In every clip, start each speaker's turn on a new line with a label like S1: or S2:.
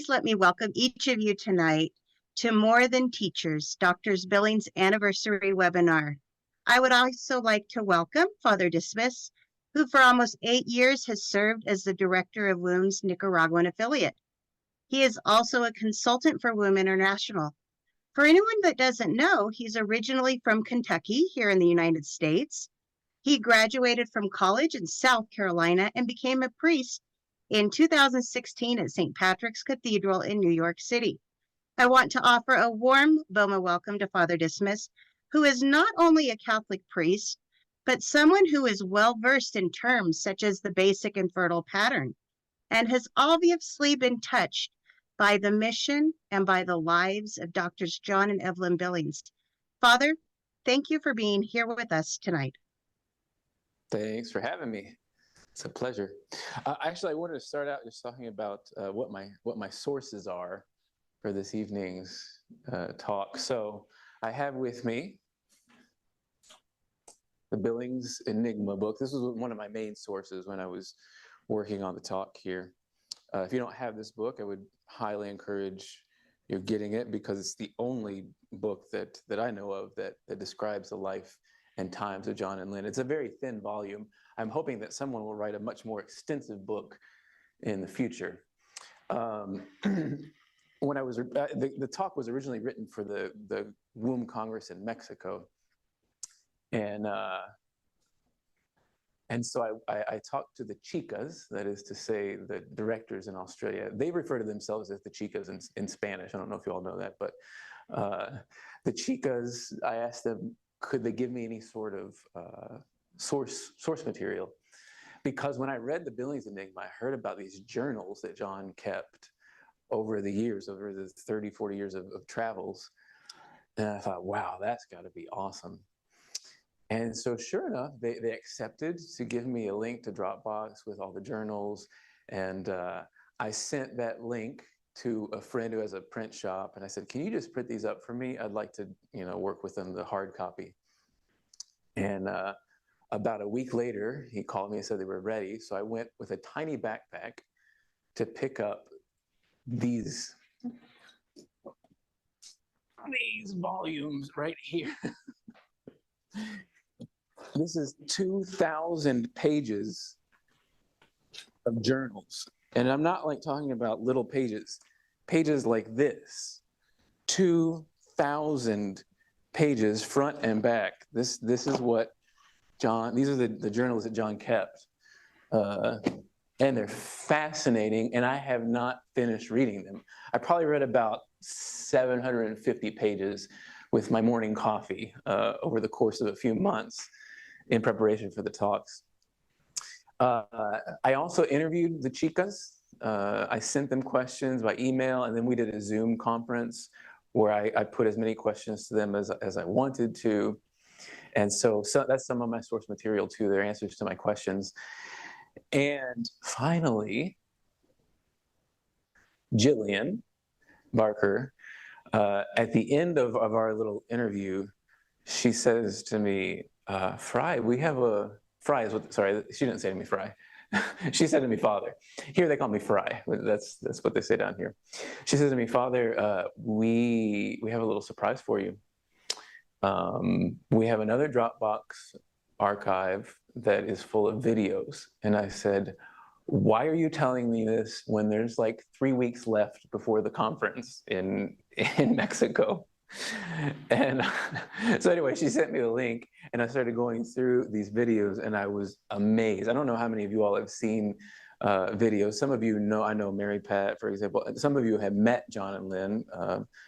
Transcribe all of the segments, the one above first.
S1: please let me welcome each of you tonight to More Than Teachers, Dr. Billings' anniversary webinar. I would also like to welcome Father Dismas, who for almost 8 years has served as the director of WOM's Nicaraguan affiliate. He is also a consultant for WOM International. For anyone that doesn't know, he's originally from Kentucky here in the United States. He graduated from college in South Carolina and became a priest in 2016 at St. Patrick's Cathedral in New York City. I want to offer a warm BOMA welcome to Father Dismas, who is not only a Catholic priest, but someone who is well-versed in terms such as the basic and fertile pattern, and has obviously been touched by the mission and by the lives of Drs. John and Evelyn Billings. Father, thank you for being here with us tonight.
S2: Thanks for having me. It's a pleasure. Actually, I wanted to start out just talking about what my sources are for this evening's talk. So I have with me the Billings Enigma book. This was one of my main sources when I was working on the talk here. If you don't have this book, I would highly encourage you getting it, because it's the only book that I know of that describes the life and times of John and Lynn. It's a very thin volume. I'm hoping that someone will write a much more extensive book in the future. When I was the talk was originally written for the WOM Congress in Mexico, and so I talked to the chicas, that is to say, the directors in Australia. They refer to themselves as the chicas in Spanish. I don't know if you all know that, but the chicas, I asked them, could they give me any sort of source material? Because when I read the Billings Enigma, I heard about these journals that John kept over the years, over the 30, 40 years of travels. And I thought, wow, that's got to be awesome. And so sure enough, they accepted to give me a link to Dropbox with all the journals. And I sent that link to a friend who has a print shop. And I said, can you just print these up for me? I'd like to, work with them, the hard copy. And about a week later, he called me and said they were ready. So I went with a tiny backpack to pick up these volumes right here. This is 2,000 pages of journals. And I'm not like talking about little pages like this. 2,000 pages front and back. This is what John, these are the journals that John kept. And they're fascinating, and I have not finished reading them. I probably read about 750 pages with my morning coffee over the course of a few months in preparation for the talks. I also interviewed the chicas. I sent them questions by email, and then we did a Zoom conference where I put as many questions to them as I wanted to. And so that's some of my source material too, their answers to my questions. And finally, Jillian Barker, at the end of our little interview, she says to me, Fry, we have a, Fry is what, sorry, she didn't say to me Fry. She said to me, Father. Here they call me Fry. That's what they say down here. She says to me, Father, we have a little surprise for you. We have another Dropbox archive that is full of videos. And I said, why are you telling me this when there's like 3 weeks left before the conference in Mexico? And so anyway, she sent me the link, and I started going through these videos, and I was amazed. I don't know how many of you all have seen videos. Some of you know, I know Mary Pat, for example. Some of you have met John and Lynn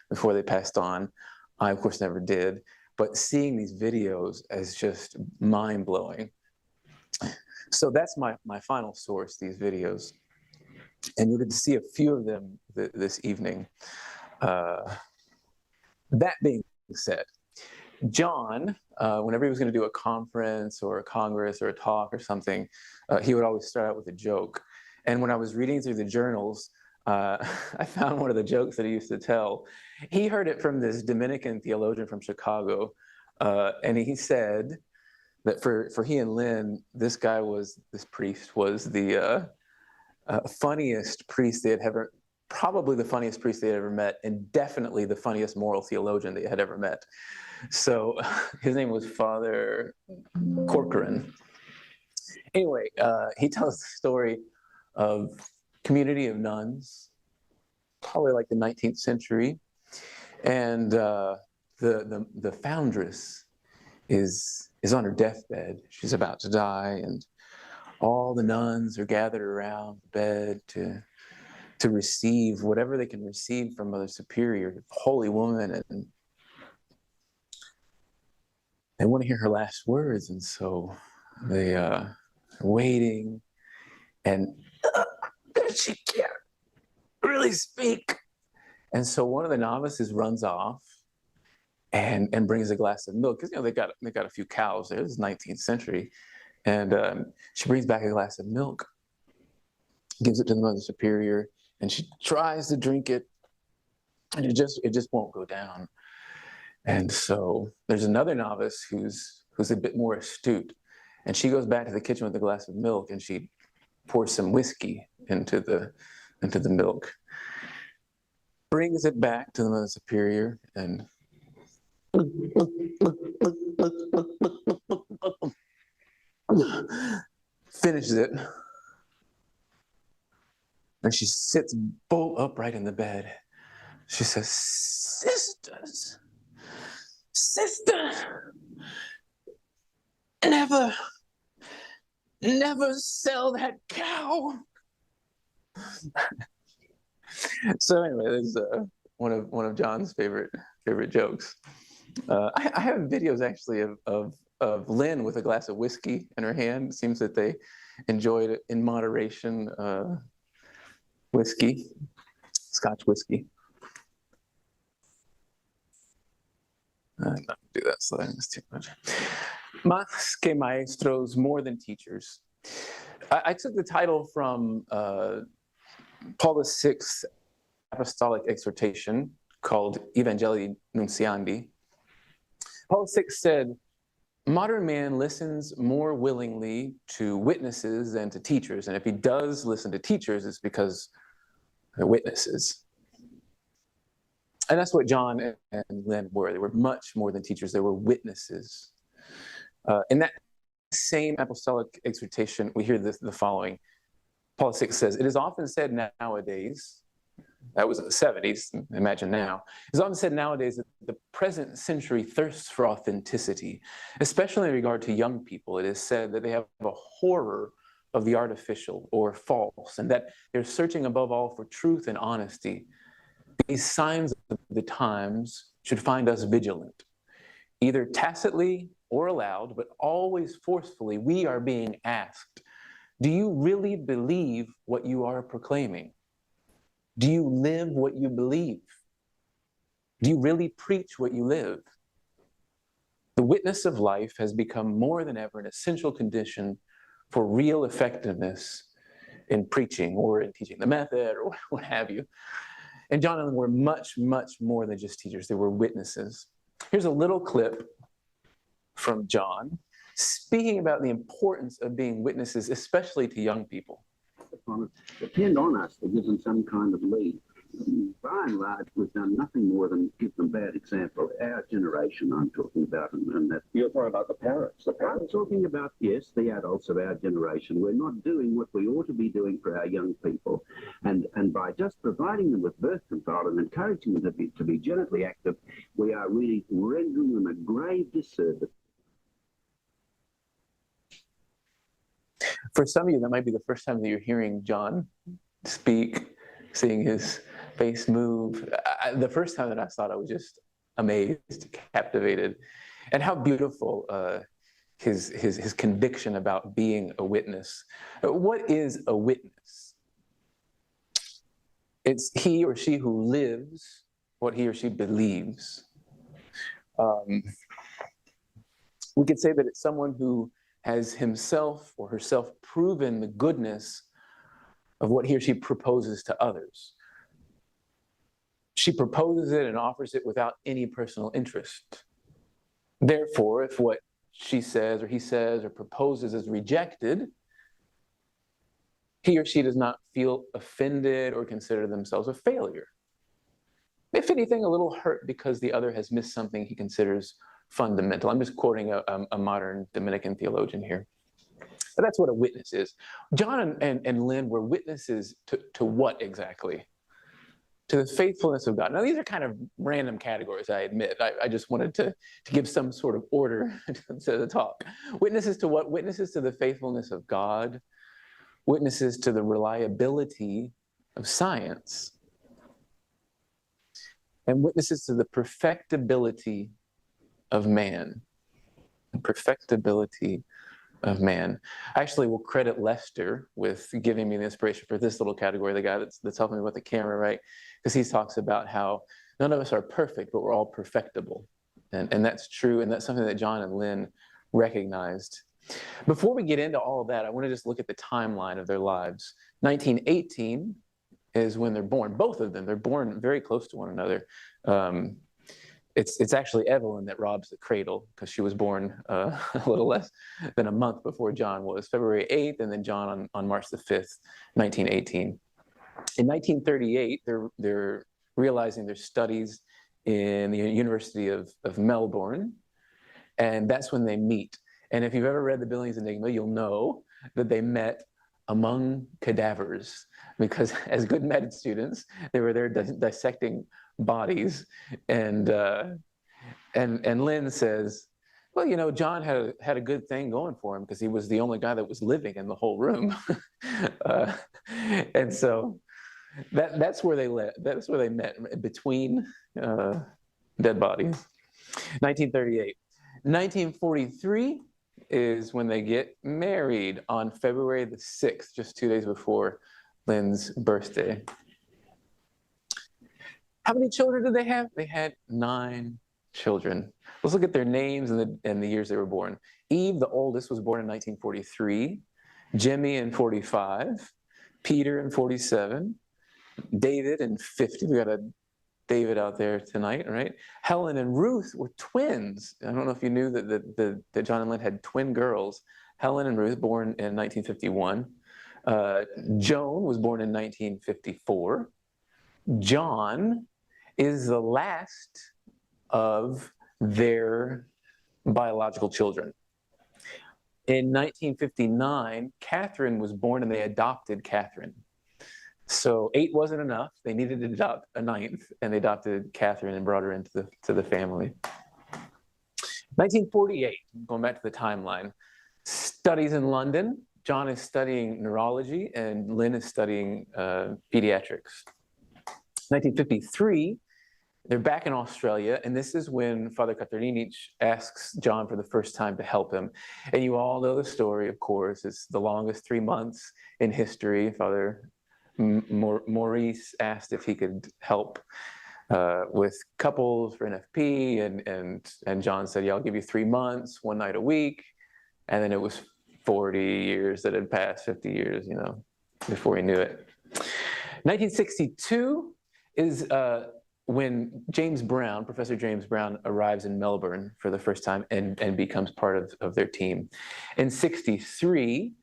S2: before they passed on. I, of course, never did. But seeing these videos is just mind-blowing. So that's my final source, these videos. And you're going to see a few of them this evening. That being said, John, whenever he was going to do a conference or a congress or a talk or something, he would always start out with a joke. And when I was reading through the journals, I found one of the jokes that he used to tell. He heard it from this Dominican theologian from Chicago, and he said that for he and Lynn, this priest was the funniest priest they had probably the funniest priest they had ever met, and definitely the funniest moral theologian they had ever met. So his name was Father Corcoran. Anyway, he tells the story of community of nuns, probably like the 19th century, and the foundress is on her deathbed. She's about to die, and all the nuns are gathered around the bed to receive whatever they can receive from Mother Superior, holy woman, and they want to hear her last words, and so they are waiting, and she can't really speak. And so one of the novices runs off and brings a glass of milk, because they got a few cows there. This is 19th century, and she brings back a glass of milk, gives it to the Mother Superior, and she tries to drink it, and it just won't go down. And so there's another novice who's a bit more astute, and she goes back to the kitchen with a glass of milk, and she pours some whiskey into the milk, brings it back to the Mother Superior, and finishes it. And she sits bolt upright in the bed. She says, sisters, never sell that cow. So anyway, this is one of John's favorite jokes. I have videos actually of Lynn with a glass of whiskey in her hand. It seems that they enjoyed it in moderation. Whiskey, Scotch whiskey. I'm not gonna do that slide. It's too much. Más que maestros, more than teachers. I took the title from Paul VI's apostolic exhortation called Evangelii Nunciandi. Paul VI said, modern man listens more willingly to witnesses than to teachers. And if he does listen to teachers, it's because they're witnesses. And that's what John and Lynn were. They were much more than teachers. They were witnesses. In that same apostolic exhortation, we hear the following. Paul VI says, it is often said nowadays, that was in the 70s, imagine now, it's often said nowadays that the present century thirsts for authenticity, especially in regard to young people. It is said that they have a horror of the artificial or false, and that they're searching above all for truth and honesty. These signs of the times should find us vigilant. Either tacitly or aloud, but always forcefully, we are being asked, do you really believe what you are proclaiming? Do you live what you believe? Do you really preach what you live? The witness of life has become more than ever an essential condition for real effectiveness in preaching or in teaching the method or what have you. And John and Lynn were much, much more than just teachers. They were witnesses. Here's a little clip from John speaking about the importance of being witnesses, especially to young people.
S3: Depend on us to give them some kind of lead. By and large, we've done nothing more than give them bad example. Our generation, I'm talking about, and that
S4: you're talking about the parents.
S3: I'm talking about, yes, the adults of our generation. We're not doing what we ought to be doing for our young people, and by just providing them with birth control and encouraging them to be genetically active, we are really rendering them a grave disservice.
S2: For some of you, that might be the first time that you're hearing John speak, seeing his face move. The first time that I saw it, I was just amazed, captivated, and how beautiful his conviction about being a witness. What is a witness? It's he or she who lives what he or she believes. We could say that it's someone who has himself or herself proven the goodness of what he or she proposes to others. She proposes it and offers it without any personal interest. Therefore, if what she says or he says or proposes is rejected, he or she does not feel offended or consider themselves a failure. If anything, a little hurt because the other has missed something he considers fundamental. I'm just quoting a modern Dominican theologian here. But that's what a witness is. John and Lynn were witnesses to what exactly? To the faithfulness of God. Now, these are kind of random categories, I admit. I just wanted to give some sort of order to the talk. Witnesses to what? Witnesses to the faithfulness of God. Witnesses to the reliability of science. And witnesses to the perfectibility of man. The perfectibility of man. I actually will credit Lester with giving me the inspiration for this little category, the guy that's helping me with the camera, right? Because he talks about how none of us are perfect, but we're all perfectible. And that's true, and that's something that John and Lynn recognized. Before we get into all of that, I want to just look at the timeline of their lives. 1918 is when they're born. Both of them, they're born very close to one another. It's actually Evelyn that robs the cradle because she was born a little less than a month before John was, February 8th, and then John on March the 5th, 1918. In 1938, they're realizing their studies in the University of Melbourne, and that's when they meet. And if you've ever read the Billings Enigma, you'll know that they met among cadavers, because as good med students, they were there dissecting bodies, and Lynn says, well, you know, John had a good thing going for him because he was the only guy that was living in the whole room, and so that's where they met, between dead bodies. 1938, 1943 is when they get married on February the 6th, just 2 days before Lynn's birthday. How many children did they have? They had 9 children. Let's look at their names and the years they were born. Eve, the oldest, was born in 1943. Jimmy in 45. Peter in 47. David in 50. We got a David out there tonight, right? Helen and Ruth were twins. I don't know if you knew that John and Lynn had twin girls. Helen and Ruth, born in 1951. Joan was born in 1954. John is the last of their biological children. In 1959, Catherine was born, and they adopted Catherine. So 8 wasn't enough. They needed to adopt a 9th, and they adopted Catherine and brought her into the family. 1948, going back to the timeline, studies in London. John is studying neurology, and Lynn is studying pediatrics. 1953, they're back in Australia, and this is when Father Katarinic asks John for the first time to help him. And you all know the story, of course. It's the longest 3 months in history. Father Maurice asked if he could help with couples for NFP, and John said, yeah, I'll give you 3 months, 1 night a week. And then it was 40 years that had passed, 50 years, you know, before he knew it. 1962 is when James Brown, Professor James Brown, arrives in Melbourne for the first time and becomes part of their team. In 63,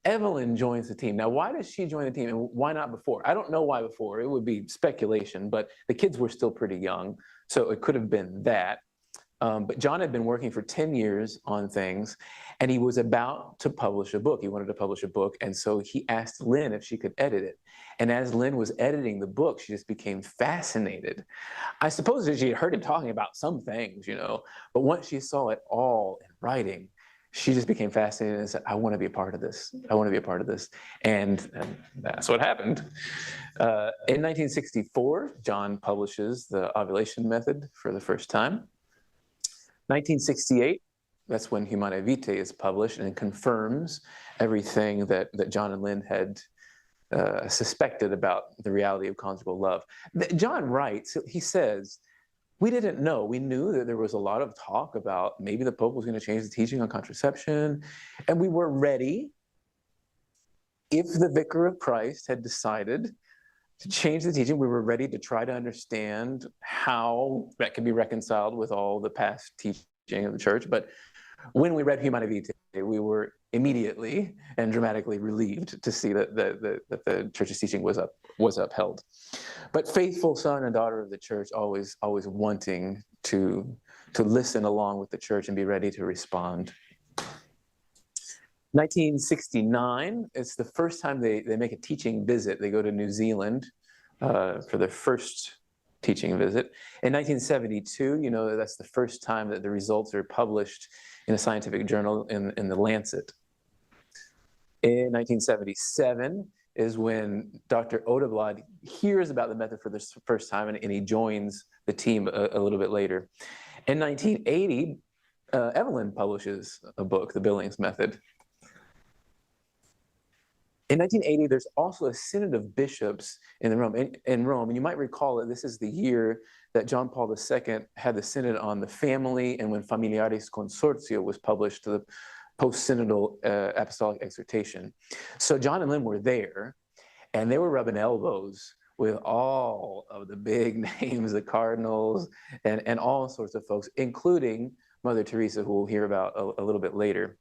S2: Evelyn joins the team. Now, why does she join the team, and why not before? I don't know why before. It would be speculation, but the kids were still pretty young, so it could have been that. But John had been working for 10 years on things, and he was about to publish a book. He wanted to publish a book, and so he asked Lynn if she could edit it. And as Lynn was editing the book, she just became fascinated. I suppose that she had heard him talking about some things, you know, but once she saw it all in writing, she just became fascinated and said, I want to be a part of this. I want to be a part of this. And that's what happened. In 1964, John publishes the ovulation method for the first time. 1968, that's when Humanae Vitae is published and confirms everything that John and Lynn had suspected about the reality of conjugal love. John writes, he says, we didn't know. We knew that there was a lot of talk about maybe the Pope was going to change the teaching on contraception, and we were ready if the Vicar of Christ had decided to change the teaching. We were ready to try to understand how that could be reconciled with all the past teaching of the church, but when we read Humanae Vitae, we were immediately and dramatically relieved to see that the church's teaching was upheld. But faithful son and daughter of the church, always wanting to listen along with the church and be ready to respond. 1969, it's the first time they make a teaching visit. They go to New Zealand for their first teaching visit. In 1972, you know, that's the first time that the results are published in a scientific journal in the Lancet. In 1977 is when Dr. Odeblad hears about the method for the first time, and he joins the team a little bit later. In 1980, Evelyn publishes a book, The Billings Method. In 1980, there's also a synod of bishops in Rome, and you might recall that this is the year that John Paul II had the synod on the family, and when Familiaris Consortio was published, to the post-synodal apostolic exhortation. So John and Lynn were there, and they were rubbing elbows with all of the big names, the cardinals, and all sorts of folks, including Mother Teresa, who we'll hear about a little bit later.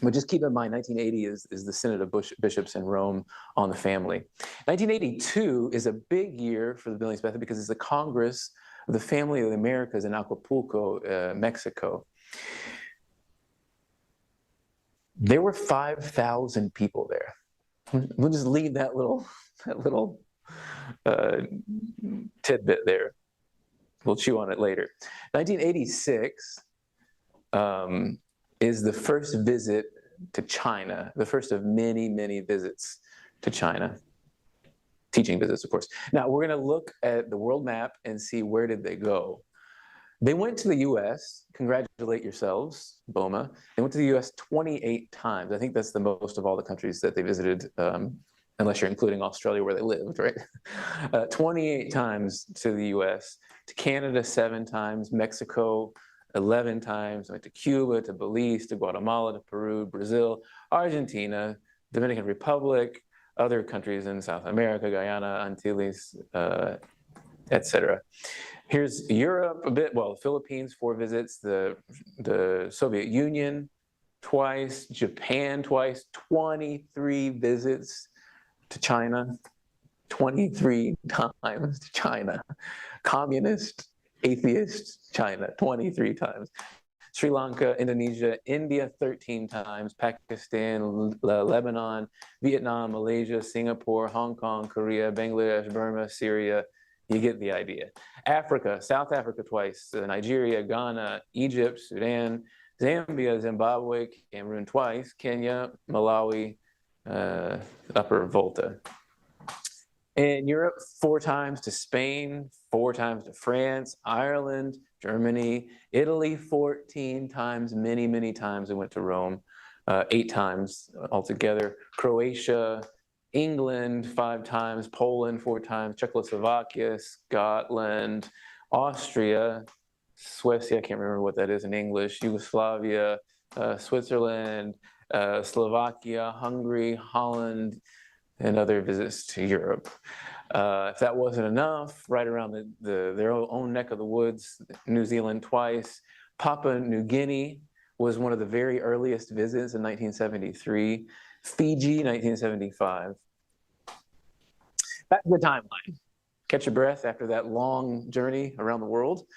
S2: But just keep in mind, 1980 is the Synod of Bishops in Rome on the family. 1982 is a big year for the Billings Method because it's the Congress of the Family of the Americas in Acapulco, Mexico. There were 5,000 people there. We'll just leave that little tidbit there. We'll chew on it later. 1986 is the first visit to China, the first of many, many visits to China. Teaching visits, of course. Now, we're going to look at the world map and see where did they go. They went to the U.S. Congratulate yourselves, BOMA. They went to the U.S. 28 times. I think that's the most of all the countries that they visited, unless you're including Australia where they lived, right? 28 times to the U.S., to Canada 7 times, Mexico 11 times, went to Cuba, to Belize, to Guatemala, to Peru, Brazil, Argentina, Dominican Republic, other countries in South America, Guyana, Antilles, etc. Here's Europe a bit, well, Philippines, 4 visits, the Soviet Union twice, Japan twice, 23 visits to China, 23 times to China. Communist, atheist China, 23 times. Sri Lanka, Indonesia, India 13 times, Pakistan, Lebanon, Vietnam, Malaysia, Singapore, Hong Kong, Korea, Bangladesh, Burma, Syria. You get the idea. Africa, South Africa twice, Nigeria, Ghana, Egypt, Sudan, Zambia, Zimbabwe, Cameroon twice, Kenya, Malawi, Upper Volta. In Europe, 4 times to Spain, 4 times to France, Ireland, Germany, Italy, 14 times, many, many times. They went to Rome, 8 times altogether. Croatia, England, 5 times, Poland, 4 times, Czechoslovakia, Scotland, Austria, Suecia, I can't remember what that is in English, Yugoslavia, Switzerland, Slovakia, Hungary, Holland, and other visits to Europe. If that wasn't enough, right around their own neck of the woods, New Zealand twice. Papua New Guinea was one of the very earliest visits in 1973. Fiji, 1975. Back to the timeline. Catch your breath after that long journey around the world.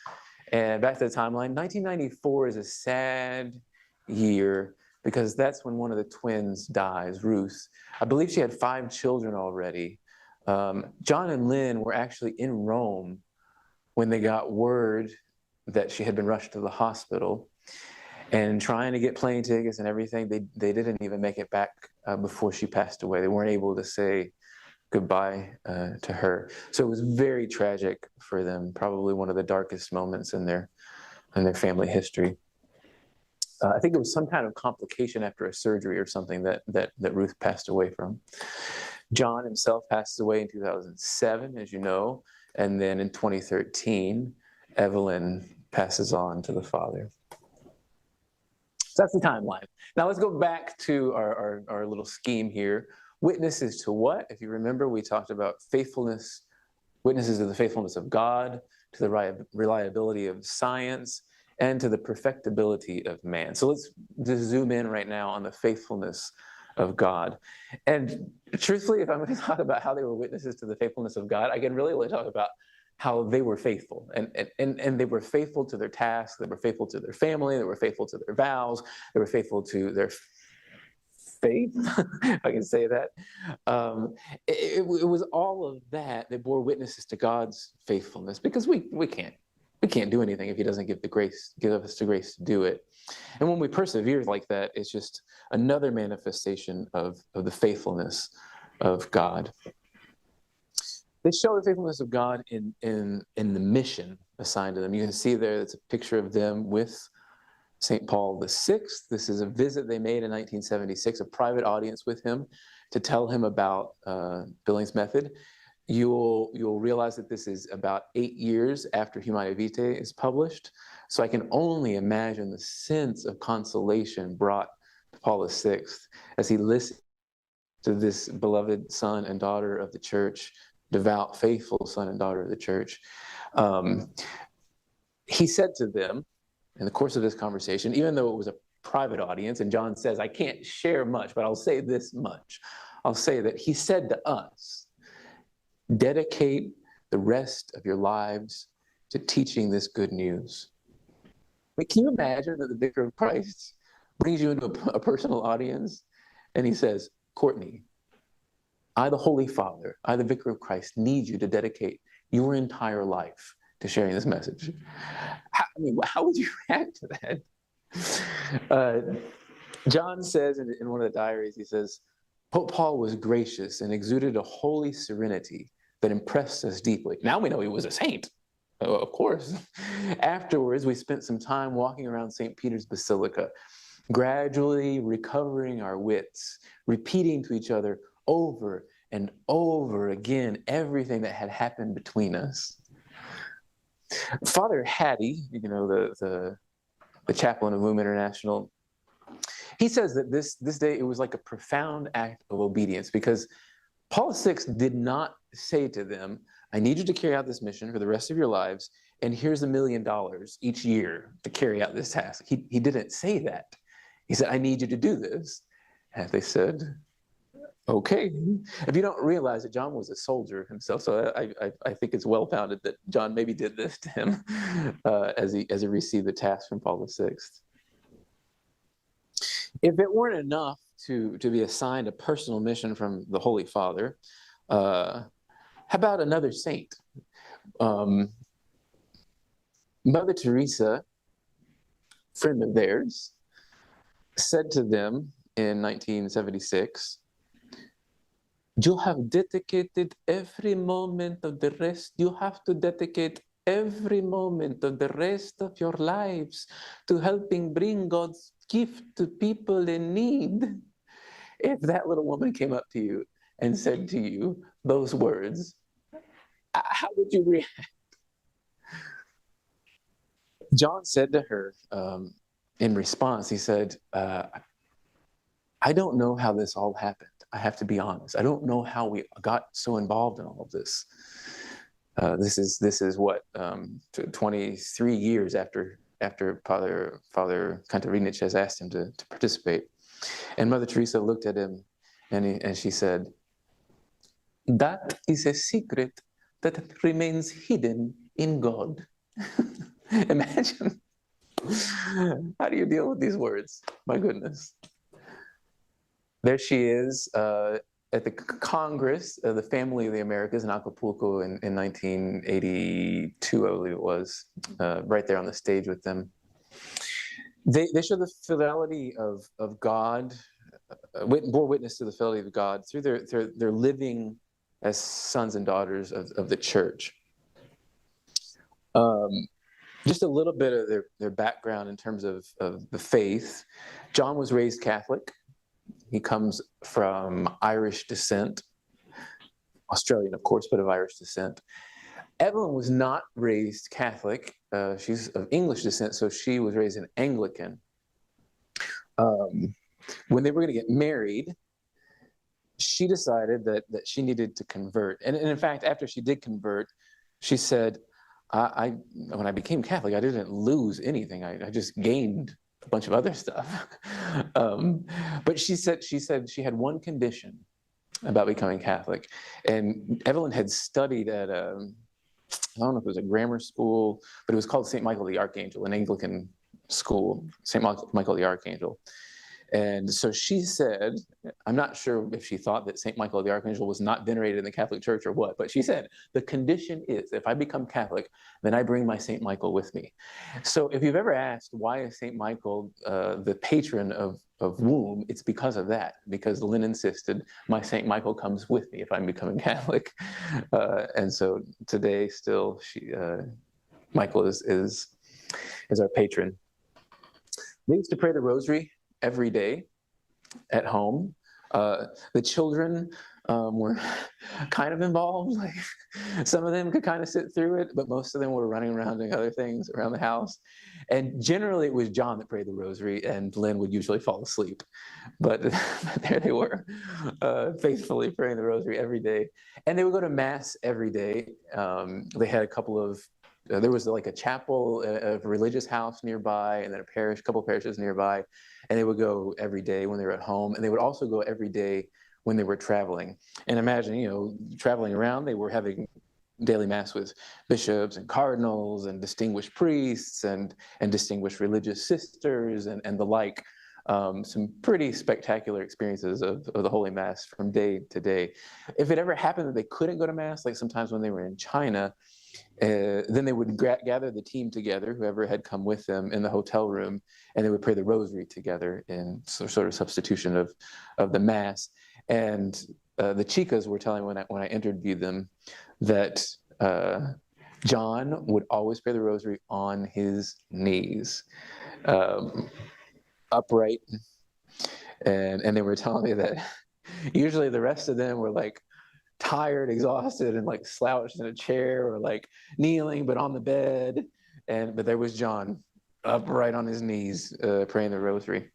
S2: And back to the timeline. 1994 is a sad year because that's when one of the twins dies, Ruth. I believe she had 5 children already. John and Lynn were actually in Rome when they got word that she had been rushed to the hospital, and trying to get plane tickets and everything, they didn't even make it back before she passed away. They weren't able to say goodbye to her. So it was very tragic for them, probably one of the darkest moments in their family history. I think it was some kind of complication after a surgery or something that Ruth passed away from. John himself passes away in 2007, as you know, and then in 2013, Evelyn passes on to the Father. So that's the timeline. Now let's go back to our little scheme here. Witnesses to what? If you remember, we talked about faithfulness, witnesses to the faithfulness of God, to the reliability of science, and to the perfectibility of man. So let's just zoom in right now on the faithfulness of God. And truthfully, if I'm going to talk about how they were witnesses to the faithfulness of God, I can really only talk about how they were faithful. And they were faithful to their tasks, they were faithful to their family, they were faithful to their vows, they were faithful to their faith, if I can say that. It was all of that that bore witnesses to God's faithfulness, because we can't do anything if he doesn't give us the grace to do it. And when we persevere like that, it's just another manifestation of the faithfulness of God. They show the faithfulness of God in the mission assigned to them. You can see there, it's a picture of them with St. Paul VI. This is a visit they made in 1976, a private audience with him to tell him about Billings' method. You'll realize that this is about 8 years after Humanae Vitae is published. So I can only imagine the sense of consolation brought to Paul VI as he listened to this beloved son and daughter of the church, devout, faithful son and daughter of the church. He said to them in the course of this conversation, even though it was a private audience, and John says, I can't share much, but I'll say this much. I'll say that he said to us, dedicate the rest of your lives to teaching this good news. I mean, can you imagine that the Vicar of Christ brings you into a personal audience and he says, Courtney, I, the Holy Father, I, the Vicar of Christ, need you to dedicate your entire life to sharing this message. How would you react to that? John says in one of the diaries, he says, Pope Paul was gracious and exuded a holy serenity that impressed us deeply. Now we know he was a saint, of course. Afterwards, we spent some time walking around St. Peter's Basilica, gradually recovering our wits, repeating to each other over and over again everything that had happened between us. Father Hattie, the chaplain of Womb International, he says that this day, it was like a profound act of obedience, because Paul VI did not say to them, I need you to carry out this mission for the rest of your lives, and here's $1 million each year to carry out this task. He didn't say that. He said, I need you to do this. And they said, okay. If you don't realize that John was a soldier himself, so I think it's well-founded that John maybe did this to him as he received the task from Paul VI. If it weren't enough to be assigned a personal mission from the Holy Father, how about another saint? Mother Teresa, friend of theirs, said to them in 1976, you have dedicated every moment of the rest. You have to dedicate every moment of the rest of your lives to helping bring God's gift to people in need. If that little woman came up to you and said to you those words, how would you react? John said to her in response, he said, I don't know how this all happened. I have to be honest. I don't know how we got so involved in all of this. This is what 23 years after Father Kantarinich has asked him to participate. And Mother Teresa looked at him and she said, that is a secret that remains hidden in God. Imagine. How do you deal with these words? My goodness. There she is at the Congress of the Family of the Americas in Acapulco in 1982, I believe it was, right there on the stage with them. They show the fidelity of God, bore witness to the fidelity of God through their living as sons and daughters of the church. Just a little bit of their background in terms of the faith. John was raised Catholic. He comes from Irish descent, Australian, of course, but of Irish descent. Evelyn was not raised Catholic. She's of English descent, so she was raised an Anglican. When they were going to get married, she decided that she needed to convert. And in fact, after she did convert, she said, when I became Catholic, I didn't lose anything. I just gained a bunch of other stuff. But she said she had one condition about becoming Catholic. And Evelyn had studied at I don't know if it was a grammar school, but it was called St. Michael the Archangel, an Anglican school, St. Michael the Archangel. And so she said, I'm not sure if she thought that St. Michael the Archangel was not venerated in the Catholic Church or what, but she said, the condition is if I become Catholic, then I bring my St. Michael with me. So if you've ever asked why is St. Michael the patron of womb, it's because of that, because Lynn insisted my St. Michael comes with me if I'm becoming Catholic. And so today still, Michael is our patron. They used to pray the rosary every day at home. The children were kind of involved. Like, some of them could kind of sit through it, but most of them were running around doing other things around the house. And generally it was John that prayed the rosary, and Lynn would usually fall asleep. But there they were, faithfully praying the rosary every day. And they would go to Mass every day. They had a couple of there was like a chapel, a religious house nearby, and then a couple of parishes nearby. And they would go every day when they were at home. And they would also go every day when they were traveling. And imagine, traveling around, they were having daily Mass with bishops and cardinals and distinguished priests and distinguished religious sisters and the like. Some pretty spectacular experiences of the Holy Mass from day to day. If it ever happened that they couldn't go to Mass, like sometimes when they were in China, then they would gather the team together, whoever had come with them, in the hotel room, and they would pray the rosary together in sort of substitution of the Mass. And the chicas were telling me when I interviewed them that John would always pray the rosary on his knees, upright. And they were telling me that usually the rest of them were like tired, exhausted, and like slouched in a chair or like kneeling, but on the bed. But there was John upright on his knees, praying the rosary.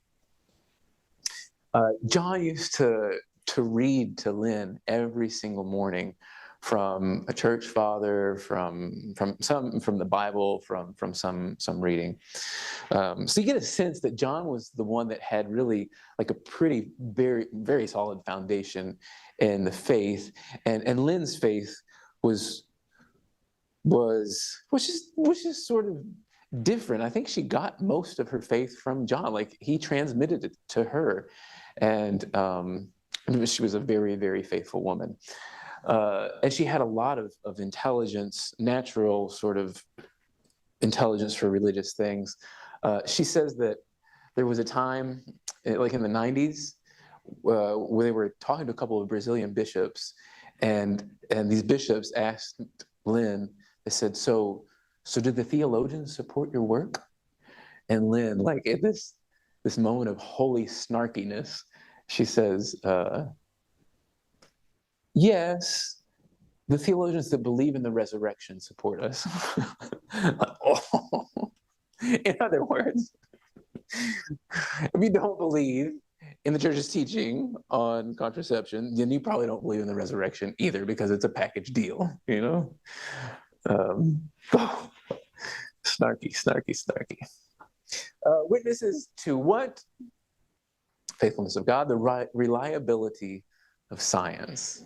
S2: John used to read to Lynn every single morning from a church father, from the Bible, from some reading. So you get a sense that John was the one that had really like a pretty, very, very solid foundation in the faith, and Lynn's faith was just sort of different. I think she got most of her faith from John. Like, he transmitted it to her, and she was a very, very faithful woman. And she had a lot of intelligence, natural sort of intelligence for religious things. She says that there was a time, like in the 90s, where they were talking to a couple of Brazilian bishops, and these bishops asked Lynn, they said, so did the theologians support your work? And Lynn, like at this moment of holy snarkiness, she says, yes, the theologians that believe in the resurrection support us. In other words, if you don't believe in the church's teaching on contraception, then you probably don't believe in the resurrection either, because it's a package deal, Snarky. Witnesses to what? Faithfulness of God, the reliability of science.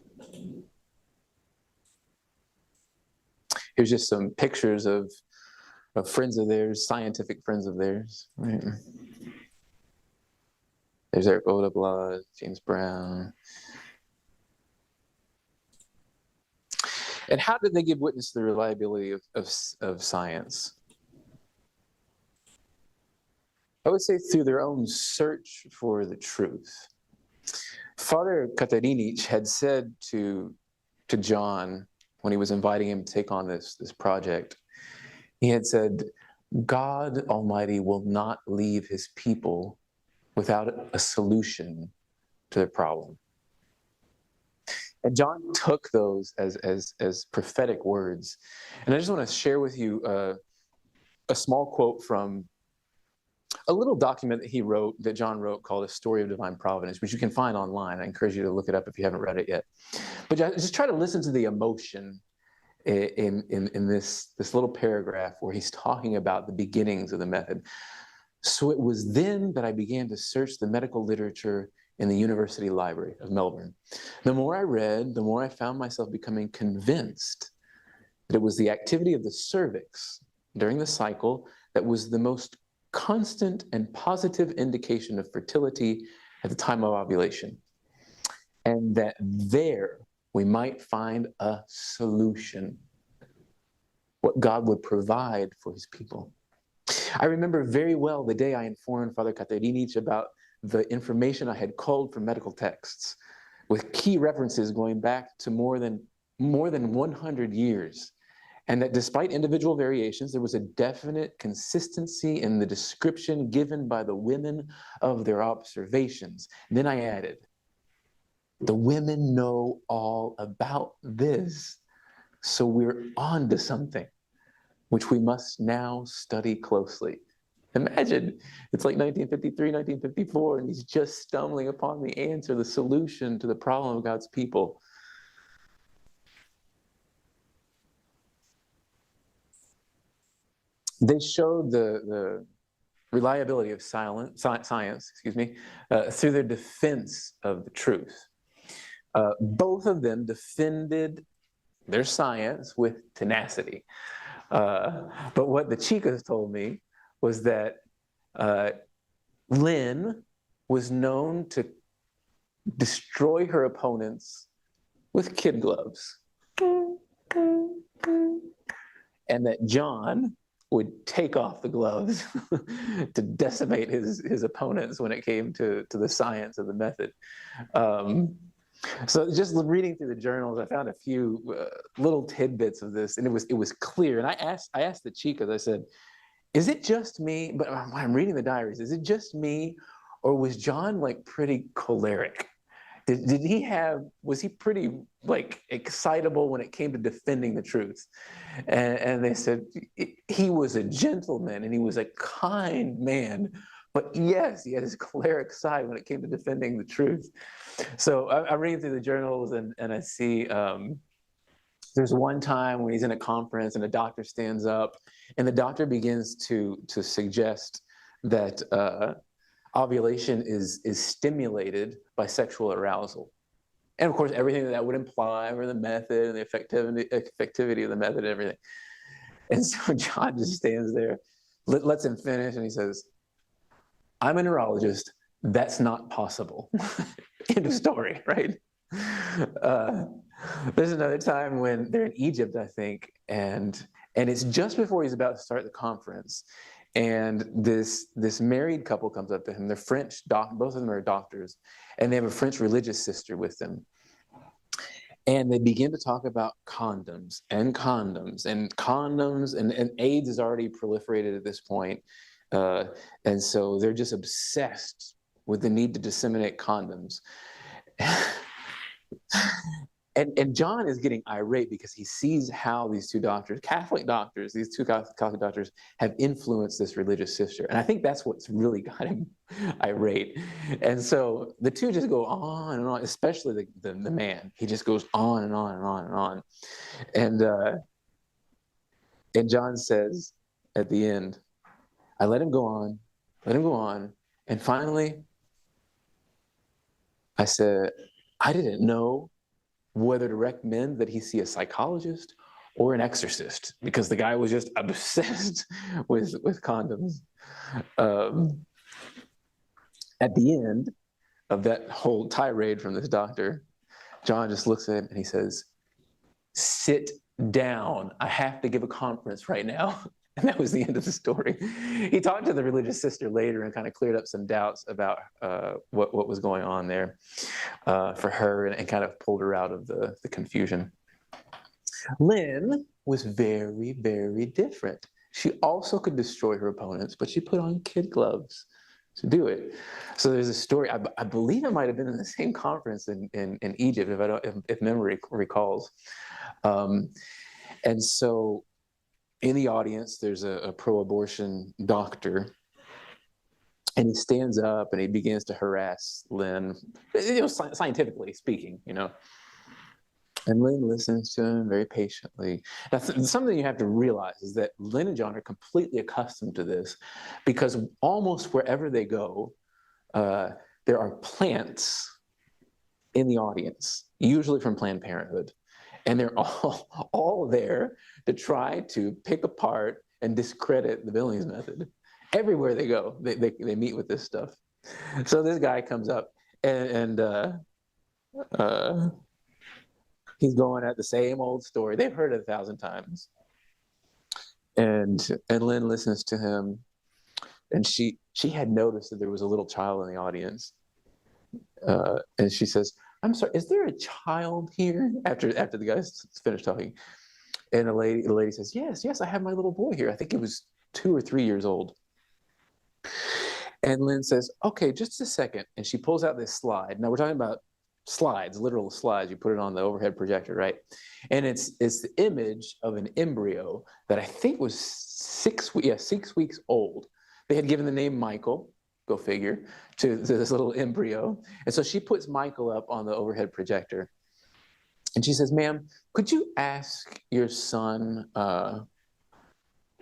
S2: Here's just some pictures of friends of theirs, scientific friends of theirs. Right? There's Eric Odeblad, James Brown. And how did they give witness to the reliability of science? I would say through their own search for the truth. Father Katarinic had said to John, when he was inviting him to take on this project, he had said, God Almighty will not leave his people without a solution to their problem. And John took those as prophetic words. And I just want to share with you a small quote from a little document that John wrote called A Story of Divine Providence, which you can find online. I encourage you to look it up if you haven't read it yet. But just try to listen to the emotion in this little paragraph where he's talking about the beginnings of the method. So it was then that I began to search the medical literature in the University Library of Melbourne. The more I read, the more I found myself becoming convinced that it was the activity of the cervix during the cycle that was the most constant and positive indication of fertility at the time of ovulation. And that there we might find a solution, what God would provide for his people. I remember very well the day I informed Father Katerinich about the information I had culled from medical texts, with key references going back to more than 100 years. And that despite individual variations, there was a definite consistency in the description given by the women of their observations. And then I added, the women know all about this. So we're on to something, which we must now study closely. Imagine, it's like 1953, 1954, and he's just stumbling upon the answer, the solution to the problem of God's people. They showed the reliability of science, through their defense of the truth. Both of them defended their science with tenacity. But what the chicas told me was that Lynn was known to destroy her opponents with kid gloves. And that John would take off the gloves to decimate his opponents when it came to the science of the method. So just reading through the journals, I found a few little tidbits of this, and it was clear. And I asked the chicas, I said, is it just me? But I'm reading the diaries. Is it just me, or was John like pretty choleric? Was he pretty like excitable when it came to defending the truth? And they said he was a gentleman and he was a kind man, but yes, he had his choleric side when it came to defending the truth. So I'm reading through the journals and I see there's one time when he's in a conference and a doctor stands up and the doctor begins to suggest that ovulation is stimulated by sexual arousal. And of course, everything that would imply, or the method and the effectivity of the method and everything. And so John just stands there, lets him finish, and he says, I'm a neurologist. That's not possible. End of story, right? There's another time when they're in Egypt, I think, and it's just before he's about to start the conference. And this married couple comes up to him. They're French, both of them are doctors, and they have a French religious sister with them. And they begin to talk about condoms, and AIDS is already proliferated at this point. And so they're just obsessed with the need to disseminate condoms. And John is getting irate because he sees how these two doctors, these two Catholic doctors, have influenced this religious sister. And I think that's what's really got him irate. And so the two just go on and on, especially the man. He just goes on and on and on and on. And John says at the end, I let him go on. And finally, I said, I didn't know whether to recommend that he see a psychologist or an exorcist, because the guy was just obsessed with condoms. At the end of that whole tirade from this doctor, John just looks at him and he says, sit down. I have to give a conference right now. And that was the end of the story. He talked to the religious sister later and kind of cleared up some doubts about what was going on there for her, and kind of pulled her out of the confusion. Lynn was very, very different. She also could destroy her opponents, but she put on kid gloves to do it. So there's a story, I believe it might have been in the same conference in Egypt, if memory recalls. And so in the audience, there's a pro-abortion doctor, and he stands up and he begins to harass Lynn, scientifically speaking, And Lynn listens to him very patiently. Now, something you have to realize is that Lynn and John are completely accustomed to this because almost wherever they go, there are plants in the audience, usually from Planned Parenthood. And they're all there to try to pick apart and discredit the Billings method. Everywhere they go, they meet with this stuff. So this guy comes up and he's going at the same old story. They've heard it 1,000 times. And Lynn listens to him, and she had noticed that there was a little child in the audience. And she says, "I'm sorry, is there a child here?" After the guys finished talking. And the lady says, yes, I have my little boy here. I think he was 2 or 3 years old. And Lynn says, "Okay, just a second." And she pulls out this slide. Now we're talking about slides, literal slides. You put it on the overhead projector, right? And it's the image of an embryo that I think was 6 weeks old. They had given the name Michael, go figure, to this little embryo. And so she puts Michael up on the overhead projector. And she says, "Ma'am, could you ask your son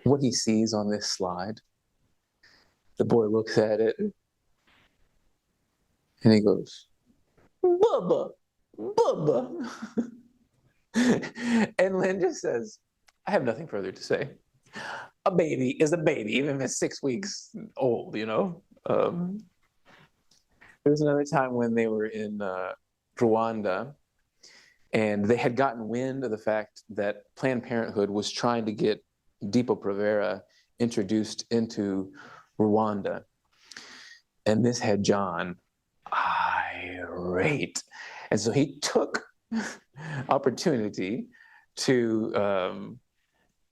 S2: what he sees on this slide?" The boy looks at it and he goes, "Bubba, Bubba." And Lynn just says, "I have nothing further to say. A baby is a baby, even if it's 6 weeks old, you know?" There was another time when they were in Rwanda, and they had gotten wind of the fact that Planned Parenthood was trying to get Depo-Provera introduced into Rwanda. And this had John irate. And so he took opportunity to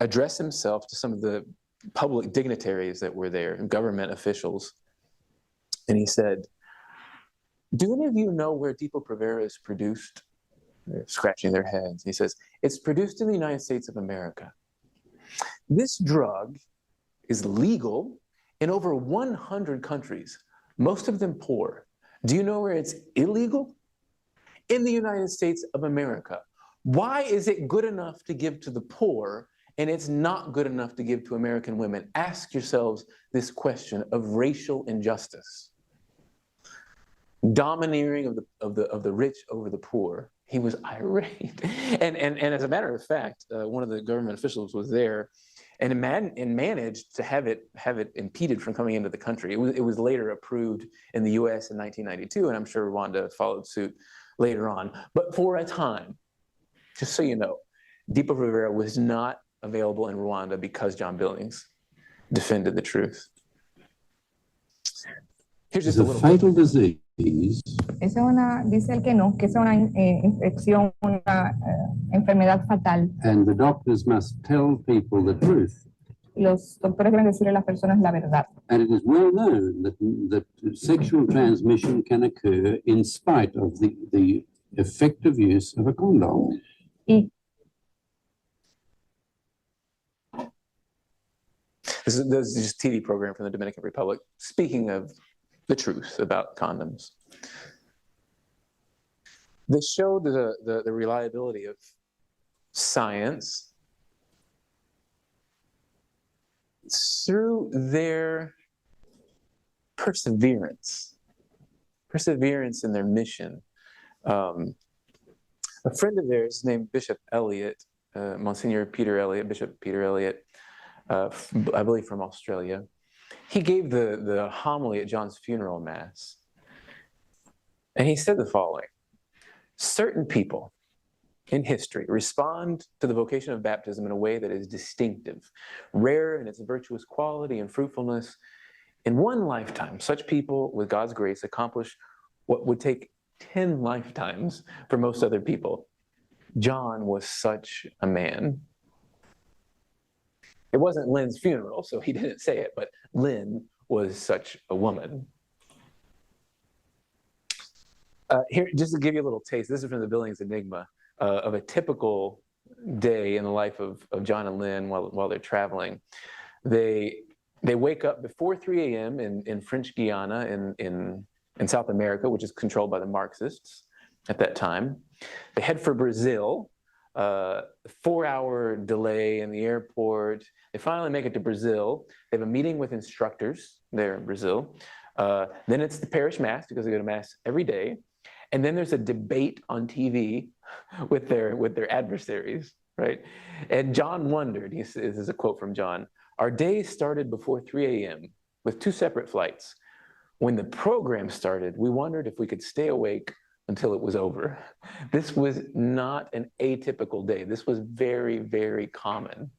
S2: address himself to some of the public dignitaries that were there, government officials. And he said, "Do any of you know where Depo-Provera is produced?" They're scratching their heads. He says, "It's produced in the United States of America. This drug is legal in over 100 countries, most of them poor. Do you know where it's illegal? In the United States of America. Why is it good enough to give to the poor and it's not good enough to give to American women? Ask yourselves this question of racial injustice. Domineering of the rich over the poor." He was irate. And as a matter of fact, one of the government officials was there and managed to have it impeded from coming into the country. It was later approved in the US in 1992, and I'm sure Rwanda followed suit later on. But for a time, just so you know, Depo-Provera was not available in Rwanda because John Billings defended the truth. Here's just a little
S4: fatal disease.
S5: Esa es una, dice el que no, que es una infección, una enfermedad fatal.
S4: And the doctors must tell people the truth.
S5: Los doctores deben decirle a las personas la verdad.
S4: And it is well known that sexual transmission can occur in spite of the effective use of a condom.
S5: Y
S2: This is just a TV program from the Dominican Republic, speaking of the truth about condoms. They showed the reliability of science through their perseverance in their mission. A friend of theirs named Bishop Elliot, Monsignor Peter Elliot, Bishop Peter Elliot, I believe from Australia, he gave the homily at John's funeral mass. And he said the following: "Certain people in history respond to the vocation of baptism in a way that is distinctive, rare in its virtuous quality and fruitfulness. In one lifetime, such people, with God's grace, accomplish what would take 10 lifetimes for most other people. John was such a man." It wasn't Lynn's funeral, so he didn't say it, but Lynn was such a woman. Here, just to give you a little taste, this is from the Billings Enigma of a typical day in the life of John and Lynn while they're traveling. They wake up before 3 a.m. in French Guiana in South America, which is controlled by the Marxists. at that time. They head for Brazil, 4-hour delay in the airport. They finally make it to Brazil. They have a meeting with instructors there in Brazil. Then it's the parish mass, because they go to mass every day. And then there's a debate on TV with their adversaries, right? And John wondered, this is a quote from John, "Our day started before 3 a.m. with 2 separate flights. When the program started, we wondered if we could stay awake until it was over." This was not an atypical day. This was very, very common.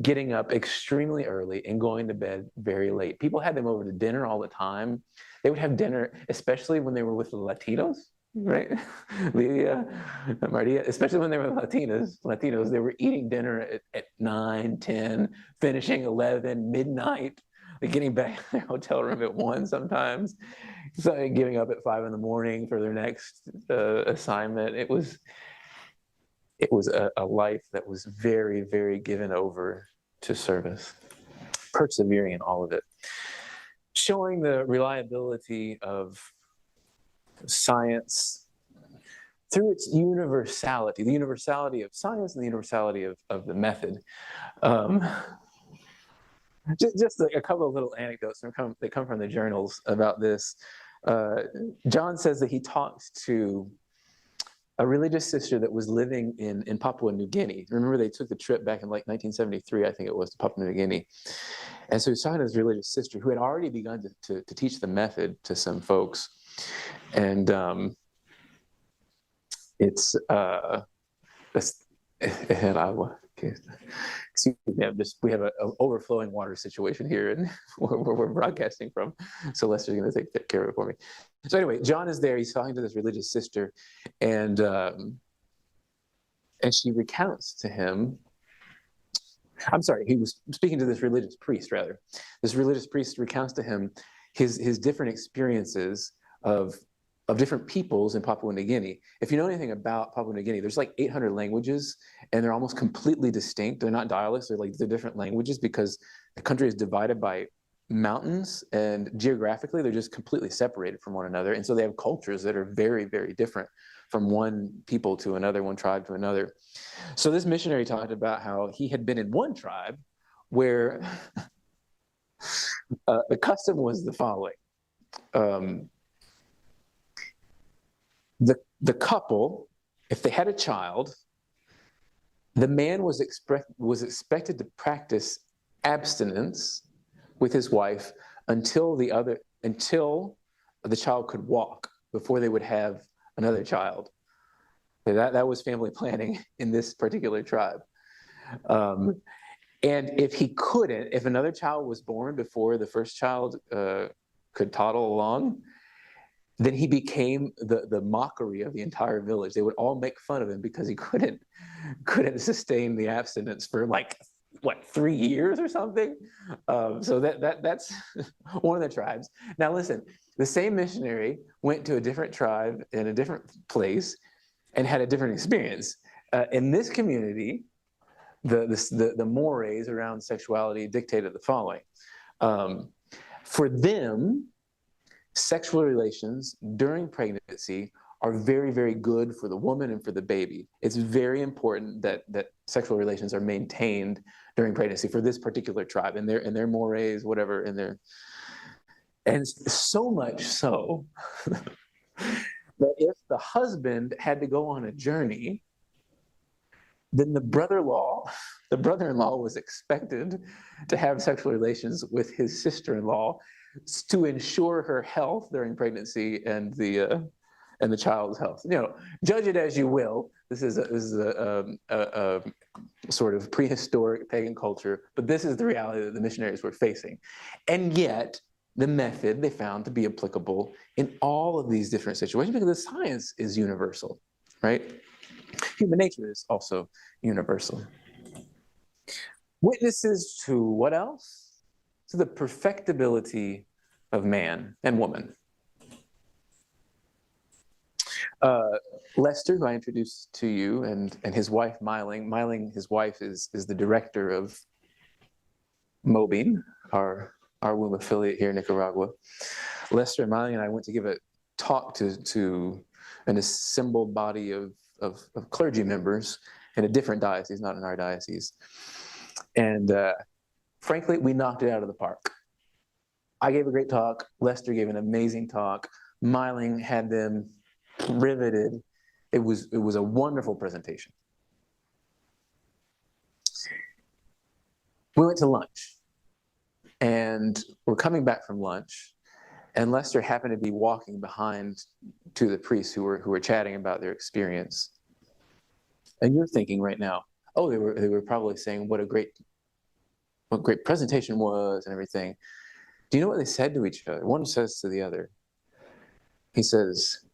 S2: Getting up extremely early and going to bed very late. People had them over to dinner all the time. They would have dinner, especially when they were with the Latinos, right? Lydia, Maria, especially when they were Latinos, they were eating dinner at 9, 10, finishing 11, midnight. They're getting back to their hotel room at 1 sometimes, so giving up at 5 in the morning for their next assignment. It was a life that was very, very given over to service, persevering in all of it, showing the reliability of science through its universality, the universality of science and the universality of the method. Just a couple of little anecdotes that come from the journals about this. John says that he talks to a religious sister that was living in Papua New Guinea. Remember, they took the trip back in like 1973, I think it was, to Papua New Guinea. And so he's talking to his religious sister who had already begun to teach the method to some folks. And excuse me, we have an overflowing water situation here, and where we're broadcasting from. So Lester's going to take care of it for me. So anyway, John is there. He's talking to this religious sister, and she recounts to him. I'm sorry, he was speaking to this religious priest, rather. This religious priest recounts to him his different experiences of different peoples in Papua New Guinea. If you know anything about Papua New Guinea, there's like 800 languages, and they're almost completely distinct. They're not dialects, they're different languages, because the country is divided by mountains, and geographically they're just completely separated from one another. And so they have cultures that are very, very different from one people to another, one tribe to another. So this missionary talked about how he had been in one tribe where the custom was the following. The couple, if they had a child, the man was expected to practice abstinence with his wife until the child could walk, before they would have another child. That was family planning in this particular tribe. And if another child was born before the first child could toddle along, then he became the mockery of the entire village. They would all make fun of him because he couldn't sustain the abstinence for 3 years or something. So that's one of the tribes. Now listen, the same missionary went to a different tribe in a different place and had a different experience. In this community, the mores around sexuality dictated the following. For them, sexual relations during pregnancy are very, very good for the woman and for the baby. It's very important that sexual relations are maintained during pregnancy for this particular tribe and their mores, whatever, and so much so that if the husband had to go on a journey, then the brother-in-law was expected to have sexual relations with his sister-in-law to ensure her health during pregnancy and the child's health. Judge it as you will. This is a sort of prehistoric pagan culture, but this is the reality that the missionaries were facing. And yet, the method they found to be applicable in all of these different situations, because the science is universal, right? Human nature is also universal. Witnesses to what else? To the perfectibility of man and woman. Lester, who I introduced to you, and his wife, Myling, his wife is the director of Mobine, our womb affiliate here in Nicaragua. Lester and Myling and I went to give a talk to an assembled body of clergy members in a different diocese, not in our diocese. And frankly, we knocked it out of the park. I gave a great talk. Lester gave an amazing talk. Myling had them riveted. It was a wonderful presentation. We went to lunch, and we're coming back from lunch, and Lester happened to be walking behind to the priests who were chatting about their experience. And you're thinking right now, oh, they were probably saying what great presentation was and everything. Do you know what they said to each other? One says to the other, he says,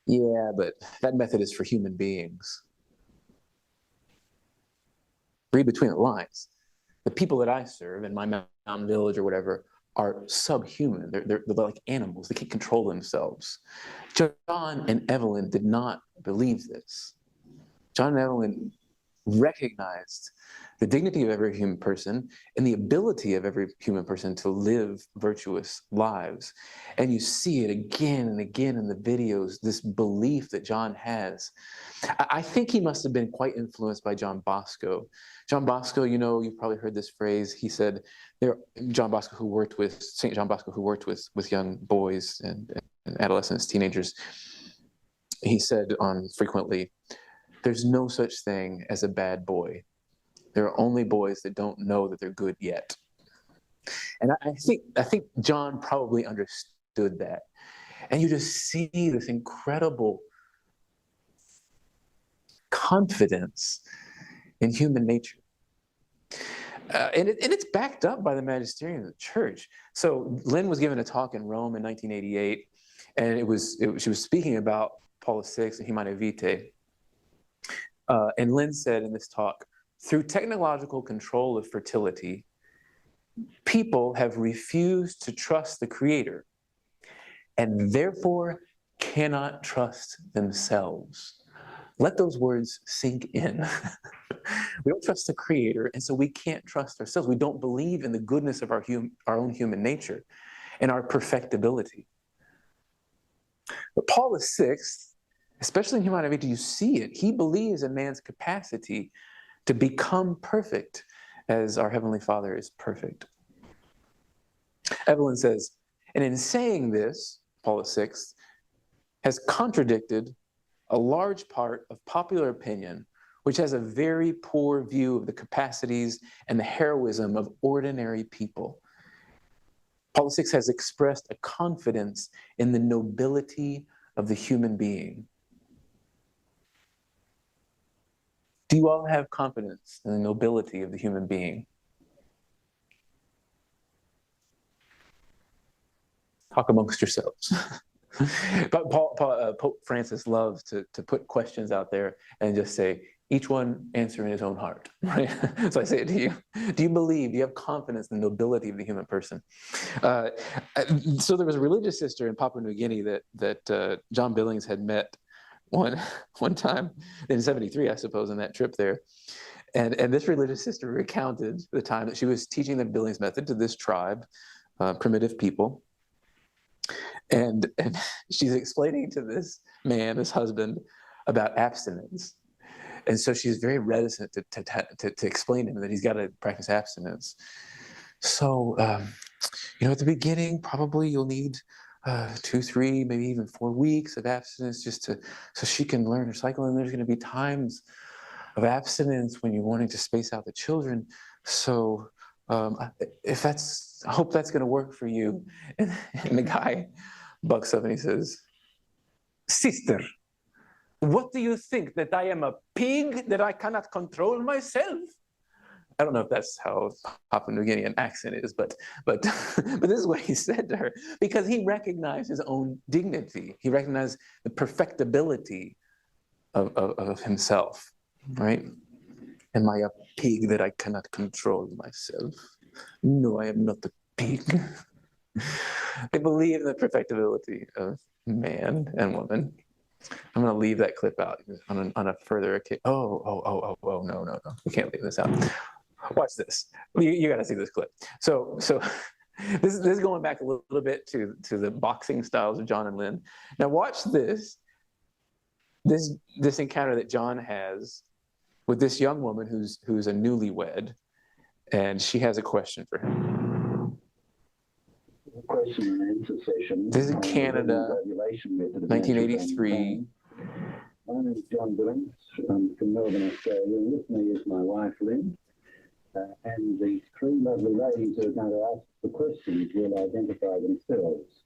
S2: yeah, but that method is for human beings. Read between the lines. The people that I serve in my mountain village or whatever are subhuman. They're like animals. They can't control themselves. John and Evelyn did not believe this. John and Evelyn recognized the dignity of every human person and the ability of every human person to live virtuous lives. And you see it again and again in the videos, this belief that John has. I think he must have been quite influenced by John Bosco. John Bosco, you've probably heard this phrase. He said, St. John Bosco, who worked with young boys and adolescents, teenagers, he said frequently, there's no such thing as a bad boy. There are only boys that don't know that they're good yet. And I think John probably understood that. And you just see this incredible confidence in human nature. And it's backed up by the magisterium of the church. So Lynn was given a talk in Rome in 1988, and she was speaking about Paul VI and Humanae Vitae. And Lynn said in this talk, through technological control of fertility, people have refused to trust the Creator and therefore cannot trust themselves. Let those words sink in. We don't trust the Creator, and so we can't trust ourselves. We don't believe in the goodness of our own human nature and our perfectibility. But Paul VI, especially in Humanae Vitae, you see it. He believes in man's capacity to become perfect as our Heavenly Father is perfect. Evelyn says, and in saying this, Paul VI has contradicted a large part of popular opinion, which has a very poor view of the capacities and the heroism of ordinary people. Paul VI has expressed a confidence in the nobility of the human being. Do you all have confidence in the nobility of the human being? Talk amongst yourselves. But Pope Francis loves to put questions out there and just say, each one answer in his own heart, right? So I say it to you. Do you have confidence in the nobility of the human person? So there was a religious sister in Papua New Guinea that John Billings had met one time in 73, I suppose, in that trip there. And this religious sister recounted the time that she was teaching the Billings method to this tribe, primitive people. And she's explaining to this man, this husband, about abstinence. And so she's very reticent to explain to him that he's got to practice abstinence. So, at the beginning, probably you'll need 2, 3, maybe even 4 weeks of abstinence so she can learn her cycle. And there's going to be times of abstinence when you're wanting to space out the children. So I hope that's going to work for you. And the guy bucks up and he says, "Sister, what do you think, that I am a pig, that I cannot control myself?" I don't know if that's how Papua New Guinean accent is, but this is what he said to her, because he recognized his own dignity. He recognized the perfectibility of himself, right? Am I a pig that I cannot control myself? No, I am not a pig. They believe in the perfectibility of man and woman. I'm going to leave that clip out on a further occasion. Oh, no. We can't leave this out. Watch this. You got to see this clip. So this is going back a little bit to the boxing styles of John and Lynn. Now watch this this encounter that John has with this young woman who's a newlywed, and she has a question for him.
S3: Question and answer session.
S2: This is Canada, 1983.
S3: My name is John Billings. I'm from Melbourne, Australia, and with me is my wife, Lynn. And the three lovely ladies who are going to ask the questions will identify themselves.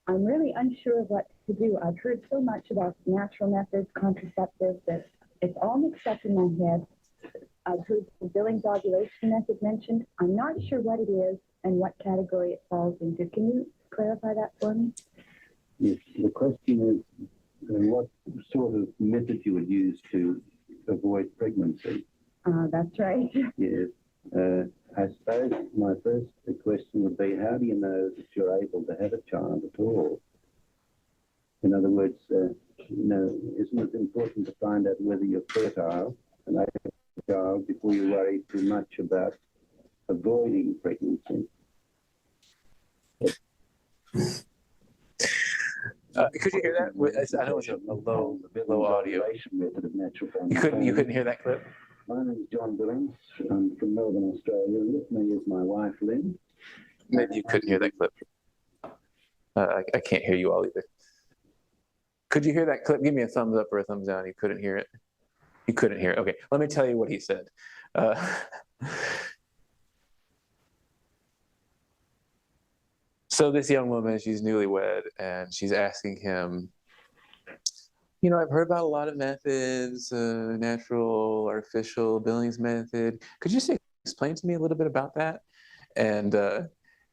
S6: I'm really unsure of what to do. I've heard so much about natural methods, contraceptives, that it's all mixed up in my head. I've heard the Billings ovulation method mentioned. I'm not sure what it is and what category it falls into. Can you clarify that for me?
S3: Yes, the question is what sort of method you would use to avoid pregnancy.
S6: That's right.
S3: Yes. I suppose my first question would be, how do you know that you're able to have a child at all? In other words, isn't it important to find out whether you're fertile and able to have a child before you worry too much about avoiding pregnancy?
S2: Could you hear that? I know it's a low audio. You couldn't hear that clip?
S3: My name is John Billings. I'm from Melbourne, Australia, and with me is my wife, Lynn.
S2: Maybe you couldn't hear that clip. I can't hear you all either. Could you hear that clip? Give me a thumbs up or a thumbs down. You couldn't hear it? You couldn't hear it. Okay, let me tell you what he said. So this young woman, she's newlywed, and she's asking him, I've heard about a lot of methods, natural, artificial, Billings method. Could you explain to me a little bit about that? And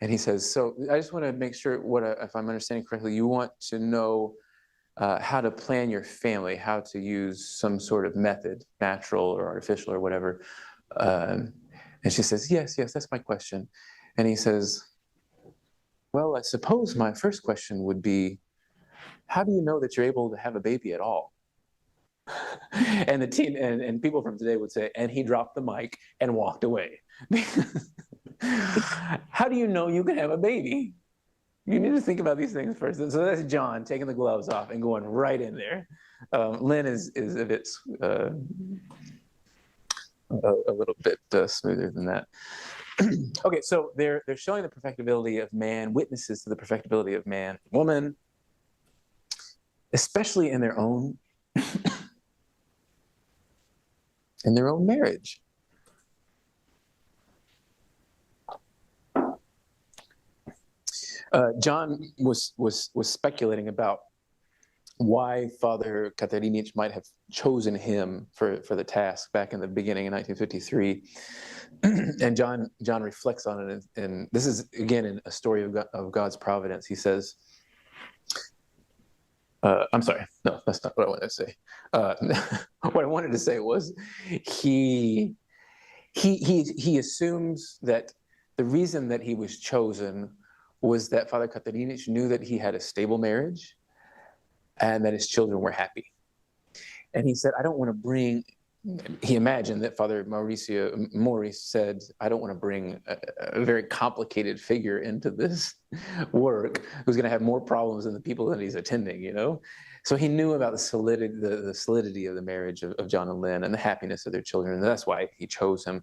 S2: he says, so I just want to make sure if I'm understanding correctly, you want to know how to plan your family, how to use some sort of method, natural or artificial or whatever. And she says, yes, that's my question. And he says, well, I suppose my first question would be, how do you know that you're able to have a baby at all? And and people from today would say, and he dropped the mic and walked away. How do you know you can have a baby? You need to think about these things first. So that's John taking the gloves off and going right in there. Lynn is a bit a little bit smoother than that. Okay, so they're showing the perfectibility of man, witnesses to the perfectibility of man, woman, especially in their own marriage. John was speculating about why Father Katarinic might have chosen him for the task back in the beginning in 1953. And John reflects on it, and this is again in a story of God's providence. He says, I'm sorry, no, that's not what I wanted to say. What I wanted to say was he assumes that the reason that he was chosen was that Father Katarinic knew that he had a stable marriage and that his children were happy. And he said, I don't want to bring, he imagined that Father Maurice said, I don't want to bring a very complicated figure into this work who's going to have more problems than the people that he's attending, So he knew about the solidity of the marriage of John and Lynn and the happiness of their children, and that's why he chose him.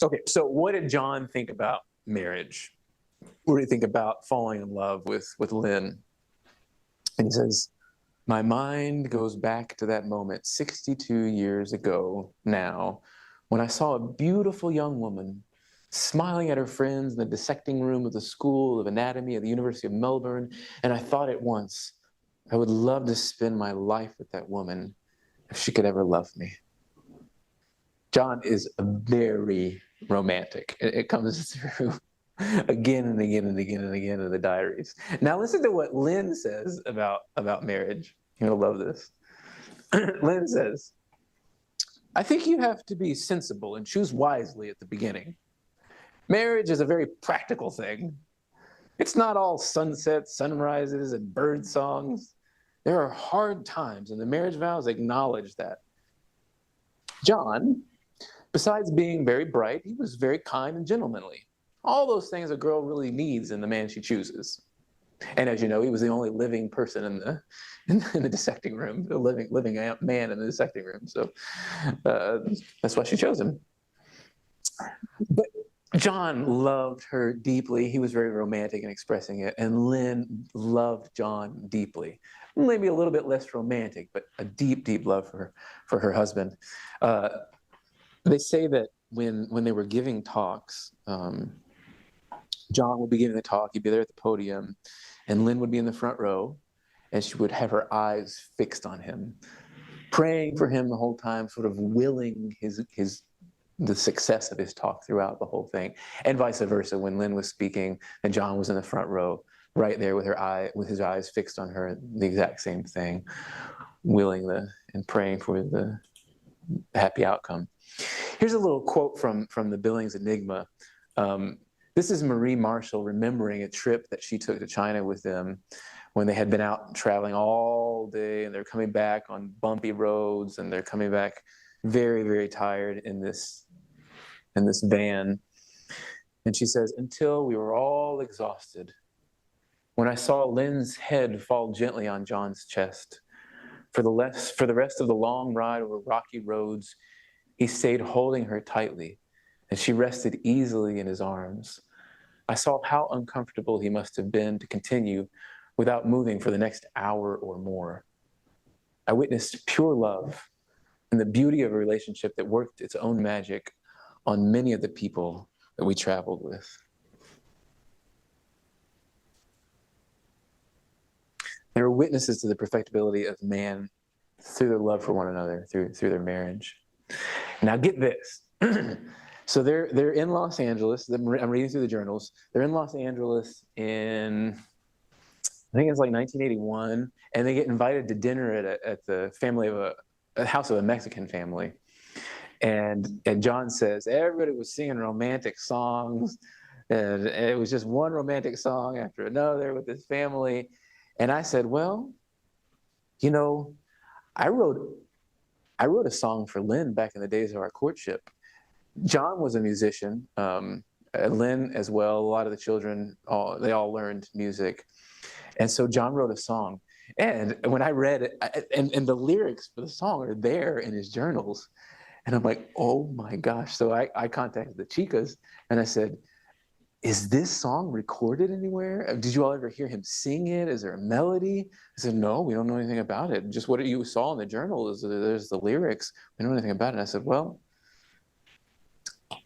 S2: Okay, so what did John think about marriage? What do you think about falling in love with Lynn? And he says, my mind goes back to that moment 62 years ago now, when I saw a beautiful young woman smiling at her friends in the dissecting room of the School of Anatomy at the University of Melbourne, and I thought at once, I would love to spend my life with that woman if she could ever love me. John is very romantic. It comes through again and again and again and again in the diaries. Now listen to what Lynn says about marriage. You'll love this. Lynn says, I think you have to be sensible and choose wisely at the beginning. Marriage is a very practical thing. It's not all sunsets, sunrises, and bird songs. There are hard times, and the marriage vows acknowledge that. John, besides being very bright, he was very kind and gentlemanly. All those things a girl really needs in the man she chooses. And as you know, he was the only living person in the dissecting room, the living man in the dissecting room. So that's why she chose him. But John loved her deeply. He was very romantic in expressing it. And Lynn loved John deeply. Maybe a little bit less romantic, but a deep, deep love for her husband. They say that when they were giving talks, John would be giving the talk, he'd be there at the podium, and Lynn would be in the front row, and she would have her eyes fixed on him, praying for him the whole time, sort of willing the success of his talk throughout the whole thing, and vice versa. When Lynn was speaking and John was in the front row, right there with his eyes fixed on her, the exact same thing, willing and praying for the happy outcome. Here's a little quote from the Billings Enigma. This is Marie Marshall remembering a trip that she took to China with them when they had been out traveling all day, and they're coming back on bumpy roads, and they're coming back very, very tired in this van. And she says, until we were all exhausted, when I saw Lynn's head fall gently on John's chest. For the rest of the long ride over rocky roads, he stayed holding her tightly, and she rested easily in his arms. I saw how uncomfortable he must have been to continue without moving for the next hour or more. I witnessed pure love and the beauty of a relationship that worked its own magic on many of the people that we traveled with. They were witnesses to the perfectibility of man through their love for one another, through their marriage. Now get this. So they're in Los Angeles. I'm reading through the journals. They're in Los Angeles in, I think it's like 1981, and they get invited to dinner at the family of a house of a Mexican family. And John says everybody was singing romantic songs, and it was just one romantic song after another with this family. And I said, well, you know, I wrote a song for Lynn back in the days of our courtship. John was a musician, Lynn as well. A lot of the children, they all learned music. And so John wrote a song. And when I read it, and the lyrics for the song are there in his journals. And I'm like, oh my gosh. So I contacted the Chicas and I said, is this song recorded anywhere? Did you all ever hear him sing it? Is there a melody? I said, no, we don't know anything about it. Just what you saw in the journal is there's the lyrics. We don't know anything about it. And I said, well,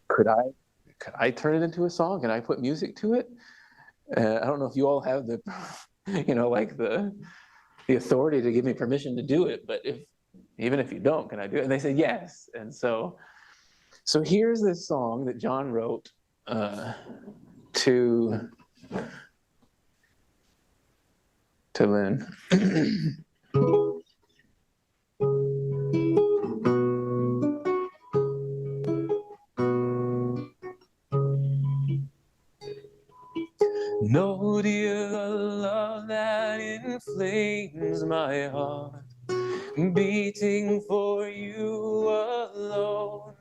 S2: could I turn it into a song? Can I put music to it? I don't know if you all have the, like the authority to give me permission to do it, but even if you don't, can I do it? And they said yes. And so here's this song that John wrote to Lynn. No, dear, the love that inflames my heart, beating for you alone.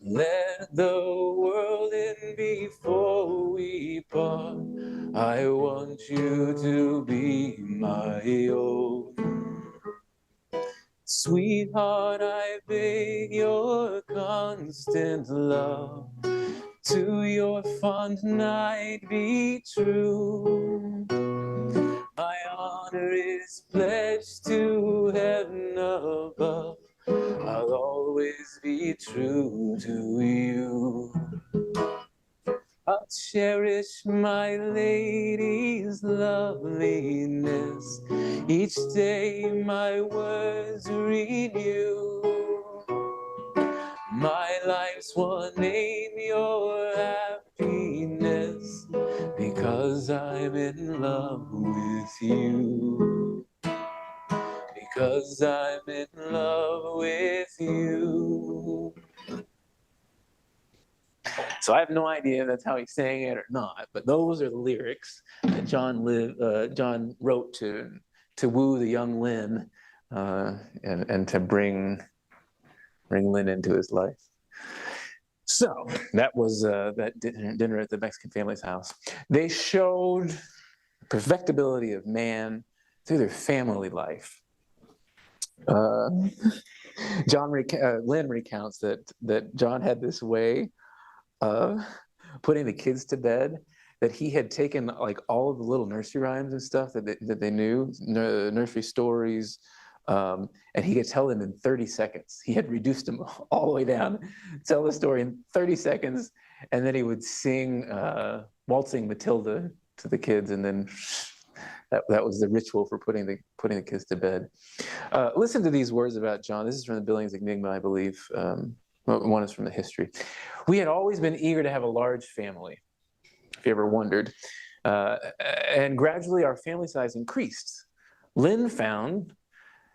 S2: Let the world in before we part. I want you to be my own. Sweetheart, I beg your constant love. To your fond night be true. My honor is pledged to heaven above. I'll always be true to you. I'll cherish my lady's loveliness. Each day my words renew. My life's one aim, your happiness, because I'm in love with you. Because I'm in love with you. So I have no idea if that's how he sang it or not, but those are the lyrics that John wrote to woo the young Lynn and to bring Lynn into his life. So that was that dinner at the Mexican family's house. They showed the perfectibility of man through their family life. Lynn recounts that John had this way of putting the kids to bed, that he had taken like all of the little nursery rhymes and stuff that they knew, nursery stories, and he could tell them in 30 seconds. He had reduced them all the way down, tell the story in 30 seconds, and then he would sing Waltzing Matilda to the kids, and then that was the ritual for putting the kids to bed. Listen to these words about John. This is from the Billings Enigma, I believe. One is from the history. We had always been eager to have a large family, if you ever wondered. And gradually our family size increased. Lynn found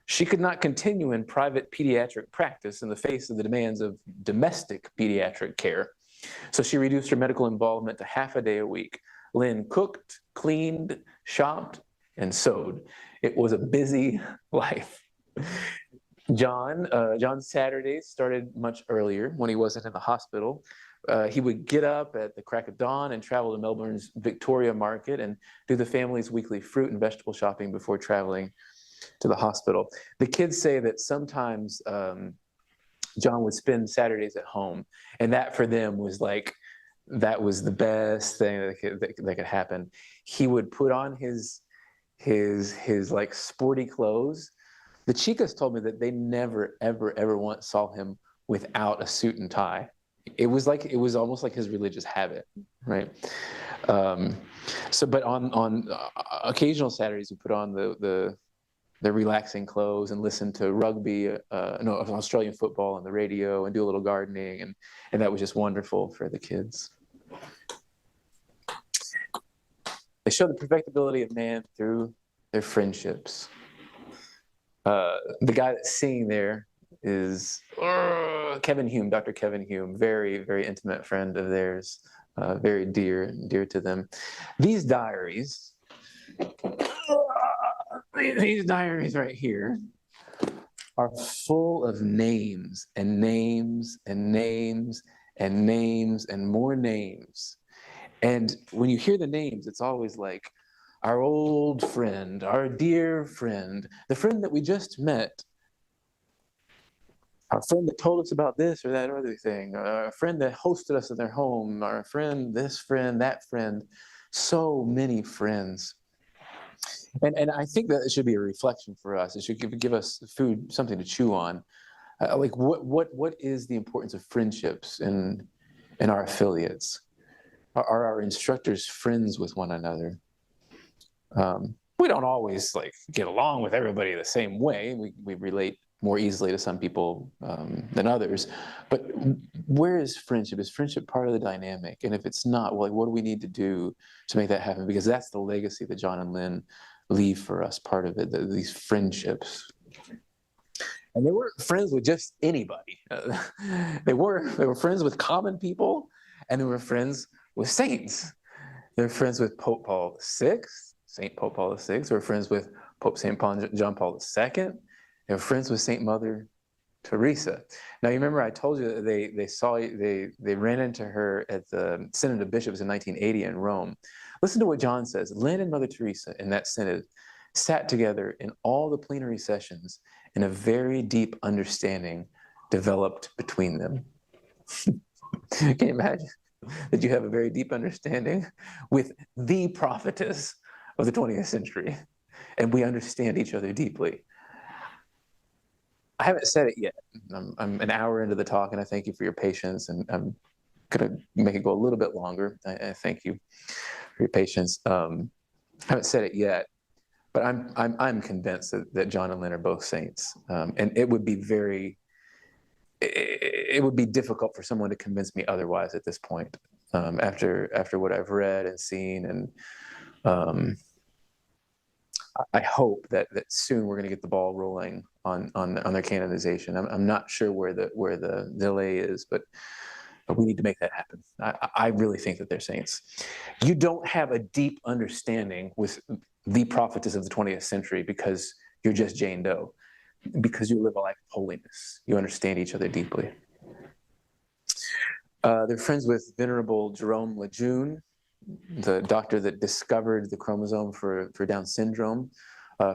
S2: she could not continue in private pediatric practice in the face of the demands of domestic pediatric care. So she reduced her medical involvement to half a day a week. Lynn cooked, cleaned, shopped, and sewed. It was a busy life. John's Saturdays started much earlier when he wasn't in the hospital. He would get up at the crack of dawn and travel to Melbourne's Victoria Market and do the family's weekly fruit and vegetable shopping before traveling to the hospital. The kids say that sometimes John would spend Saturdays at home, and that for them was like, that was the best thing that could happen. He would put on his like sporty clothes. The Chicas told me that they never, ever once saw him without a suit and tie. It was almost like his religious habit, right? But on occasional Saturdays, we put on the relaxing clothes and listen to Australian football on the radio and do a little gardening, and that was just wonderful for the kids. They show the perfectibility of man through their friendships. The guy that's singing there is Kevin Hume, Dr. Kevin Hume, very, very intimate friend of theirs, very dear to them. These diaries right here are full of names and names and names and names and more names. And when you hear the names, it's always like our old friend, our dear friend, the friend that we just met, our friend that told us about this or that other thing, our friend that hosted us in their home, our friend, this friend, that friend, so many friends. And I think that it should be a reflection for us. It should give us food, something to chew on. Like what is the importance of friendships in our affiliates? Are our instructors friends with one another? We don't always like get along with everybody the same way. We relate more easily to some people than others. But where is friendship? Is friendship part of the dynamic? And if it's not, well, like, what do we need to do to make that happen? Because that's the legacy that John and Lynn leave for us, part of it, these friendships. And they weren't friends with just anybody. They were friends with common people, and they were friends with saints. They were friends with Pope Paul VI, Saint Pope Paul VI. They were friends with Pope John Paul II. They were friends with Saint Mother Teresa. Now, you remember I told you that they ran into her at the Synod of Bishops in 1980 in Rome. Listen to what John says. Lynn and Mother Teresa in that synod sat together in all the plenary sessions, and a very deep understanding developed between them. Can you imagine that you have a very deep understanding with the prophetess of the 20th century, and we understand each other deeply? I haven't said it yet. I'm an hour into the talk, and I thank you for your patience, and I'm going to make it go a little bit longer. I thank you for your patience. I haven't said it yet, but I'm convinced that John and Lynn are both saints, and it would be difficult for someone to convince me otherwise at this point, after what I've read and seen, and I hope that soon we're going to get the ball rolling on their canonization. I'm not sure where the delay is, but we need to make that happen. I really think that they're saints. You don't have a deep understanding with the prophetess of the 20th century because you're just Jane Doe, because you live a life of holiness. You understand each other deeply. They're friends with Venerable Jerome Lejeune, the doctor that discovered the chromosome for Down syndrome,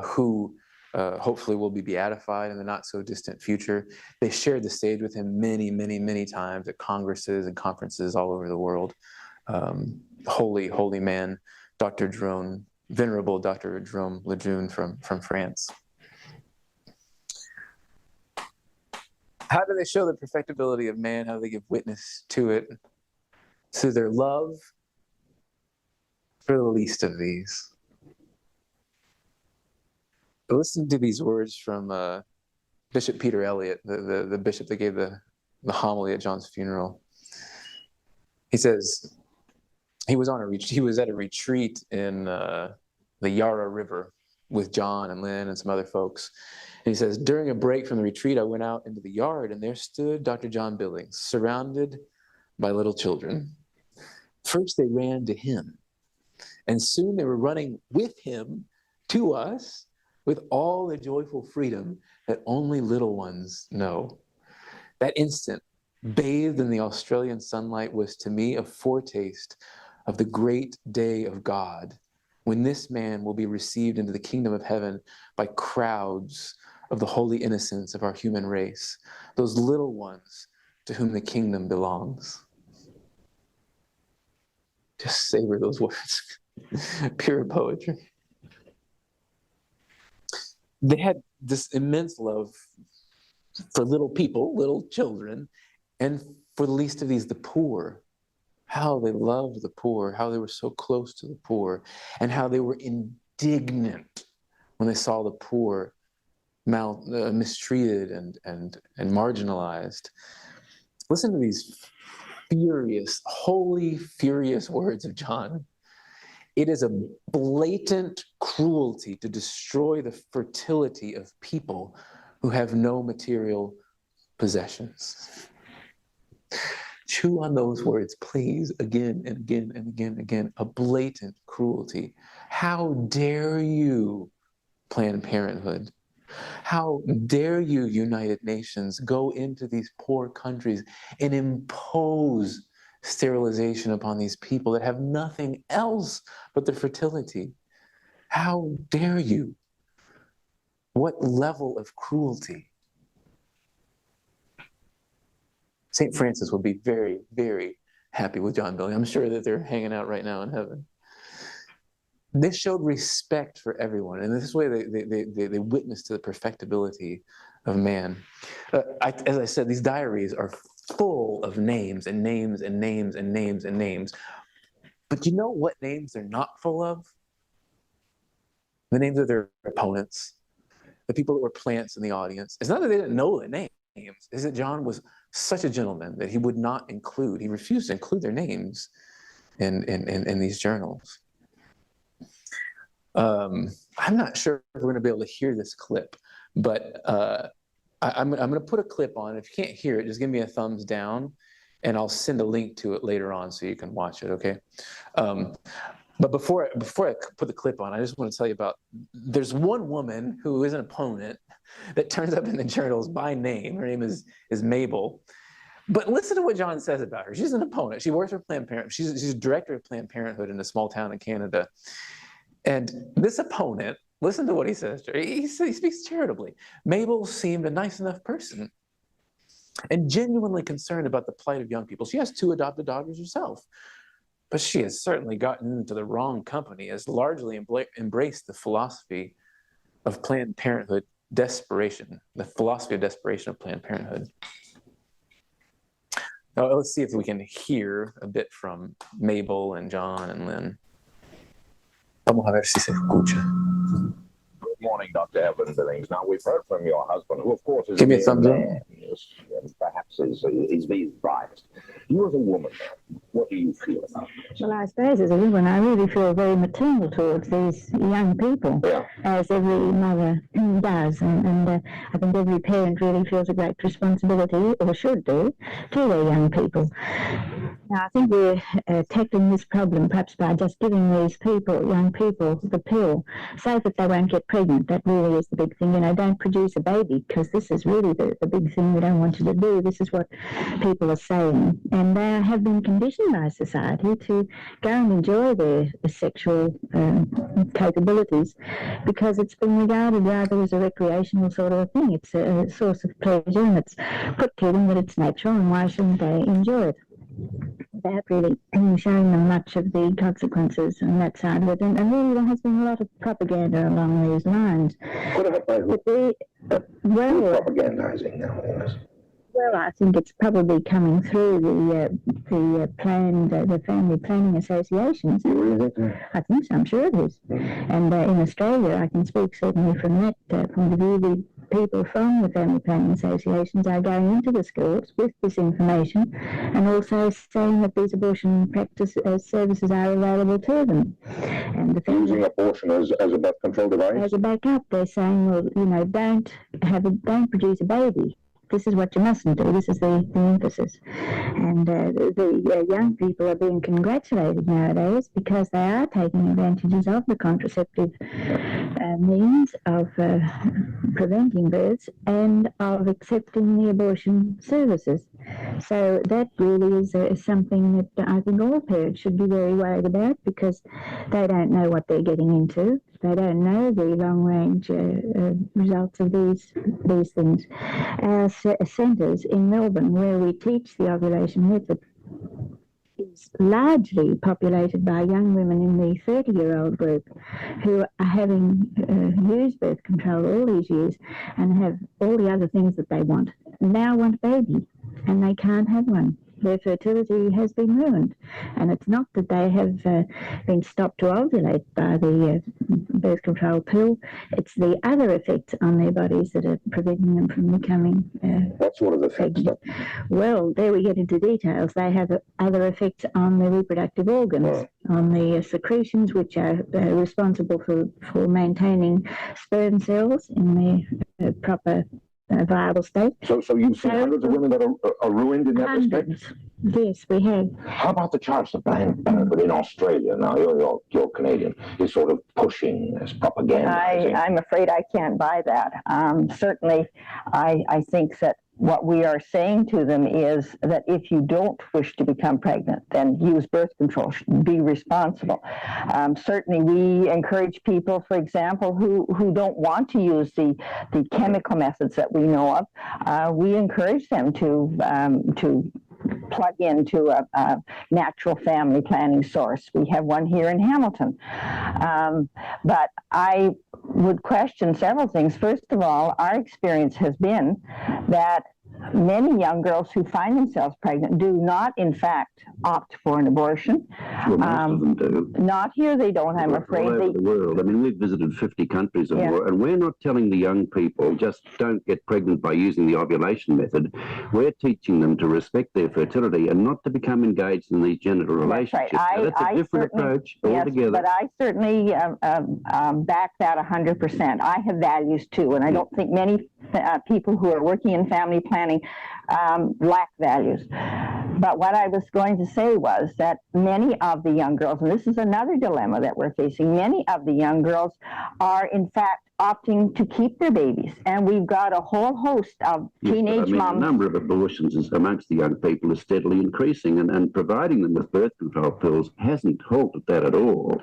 S2: who hopefully will be beatified in the not so distant future. They shared the stage with him many, many, many times at congresses and conferences all over the world. Holy, holy man, Venerable Dr. Jerome Lejeune from France. How do they show the perfectibility of man? How do they give witness to it? Through their love for the least of these. But listen to these words from Bishop Peter Elliott, the bishop that gave the homily at John's funeral. He says, he was at a retreat in the Yarra River with John and Lynn and some other folks. And he says, during a break from the retreat, I went out into the yard, and there stood Dr. John Billings, surrounded by little children. First, they ran to him, and soon they were running with him to us with all the joyful freedom that only little ones know. That instant, bathed in the Australian sunlight, was to me a foretaste of the great day of God, when this man will be received into the kingdom of heaven by crowds of the holy innocents of our human race, those little ones to whom the kingdom belongs. Just savor those words. Pure poetry. They had this immense love for little people, little children, and for the least of these, the poor. How they loved the poor, how they were so close to the poor, and how they were indignant when they saw the poor mistreated and marginalized. Listen to these furious, holy, furious words of John. It is a blatant cruelty to destroy the fertility of people who have no material possessions. Chew on those words, please, again and again and again and again. A blatant cruelty. How dare you, Planned Parenthood? How dare you, United Nations, go into these poor countries and impose sterilization upon these people that have nothing else but their fertility? How dare you? What level of cruelty? St. Francis would be very, very happy with John Billings. I'm sure that they're hanging out right now in heaven. They showed respect for everyone. And this way they witnessed to the perfectibility of man. As I said, these diaries are full of names and names and names and names and names. But you know what names they're not full of? The names of their opponents, the people that were plants in the audience. It's not that they didn't know the names. It's that John was such a gentleman that he would not include, he refused to include their names in these journals. I'm not sure if we're going to be able to hear this clip, but I'm going to put a clip on. If you can't hear it, just give me a thumbs down, and I'll send a link to it later on so you can watch it, okay? But before I put the clip on, I just want to tell you about, there's one woman who is an opponent that turns up in the journals by name. Her name is Mabel. But listen to what John says about her. She's an opponent. She works for Planned Parenthood. She's director of Planned Parenthood in a small town in Canada. And this opponent, listen to what he says to her. He speaks charitably. Mabel seemed a nice enough person and genuinely concerned about the plight of young people. She has 2 adopted daughters herself. But she has certainly gotten into the wrong company, has largely embraced the philosophy of Planned Parenthood desperation, the philosophy of desperation of Planned Parenthood. Now, let's see if we can hear a bit from Mabel and John and Lynn. Vamos a ver si se escucha.
S7: Good morning, Dr. Evelyn Billings. Now, we've heard from your husband, who, of course, is
S2: Give me a
S7: mere
S2: thumbs up.
S7: man, and perhaps is biased. You as a woman, What do you feel about this?
S8: Well, I suppose as a woman, I really feel very maternal towards these young people,
S7: Yeah.
S8: as every mother does. And I think every parent really feels a great responsibility, or should do, to their young people. Now, I think we're tackling this problem perhaps by just giving these people, young people, the pill, so that they won't get pregnant. That really is the big thing. Don't produce a baby, because this is really the big thing we don't want you to do. This is what people are saying. And they have been conditioned by society to go and enjoy their sexual capabilities, because it's been regarded rather as a recreational sort of a thing. It's a source of pleasure, and it's put to them that it's natural, and why shouldn't they enjoy it? Without really showing them much of the consequences and that side of it. And really there has been a lot of propaganda along these lines.
S7: What about
S8: Well,
S7: propagandizing now?
S8: Well, I think it's probably coming through the family planning associations.
S7: You really think that?
S8: I think so. I'm sure it is. And in Australia, I can speak certainly from that point of view. The people from the family planning associations are going into the schools with this information, and also saying that these abortion practice services are available to them. And the
S7: Using abortion as a birth control device?
S8: As a backup, they're saying, well, don't produce a baby. This is what you mustn't do. This is the emphasis. And the young people are being congratulated nowadays because they are taking advantages of the contraceptive means of preventing births and of accepting the abortion services. So that really is something that I think all parents should be very worried about, because they don't know what they're getting into. They don't know the long-range results of these things. Our centres in Melbourne, where we teach the ovulation method, is largely populated by young women in the 30-year-old group who are having used birth control all these years and have all the other things that they want. Now want a baby, and they can't have one. Their fertility has been ruined. And it's not that they have been stopped to ovulate by the birth control pill. It's the other effects on their bodies that are preventing them from becoming
S7: What sort of effects?
S8: Well, there we get into details. They have other effects on the reproductive organs, on the secretions, which are responsible for maintaining sperm cells in their proper viable state.
S7: So you've seen hundreds of women that are ruined in that respect?
S8: Yes, we have.
S7: How about the charge that Planned Parenthood in Australia, now you're Canadian, is sort of pushing as propaganda?
S9: I'm afraid I can't buy that. Certainly, I think that what we are saying to them is that if you don't wish to become pregnant, then use birth control. Be responsible. Certainly, we encourage people, for example, who don't want to use the chemical methods that we know of. We encourage them to plug into a natural family planning source. We have one here in Hamilton. But I would question several things. First of all, our experience has been that many young girls who find themselves pregnant do not, in fact, opt for an abortion.
S3: Well, most of them do.
S9: Not here, they don't, I'm afraid.
S3: All over the world. I mean, we've visited 50 countries or more, and we're not telling the young people just don't get pregnant by using the ovulation method. We're teaching them to respect their fertility and not to become engaged in these genital relationships.
S9: Right.
S3: That's a different approach altogether.
S9: But I certainly back that 100%. I have values too, and I don't think many people who are working in family planning lack values. But what I was going to say was that many of the young girls, and this is another dilemma that we're facing, many of the young girls are in fact opting to keep their babies. And we've got a whole host of teenage moms.
S3: The number of abortions amongst the young people is steadily increasing, and providing them with birth control pills hasn't halted that at all.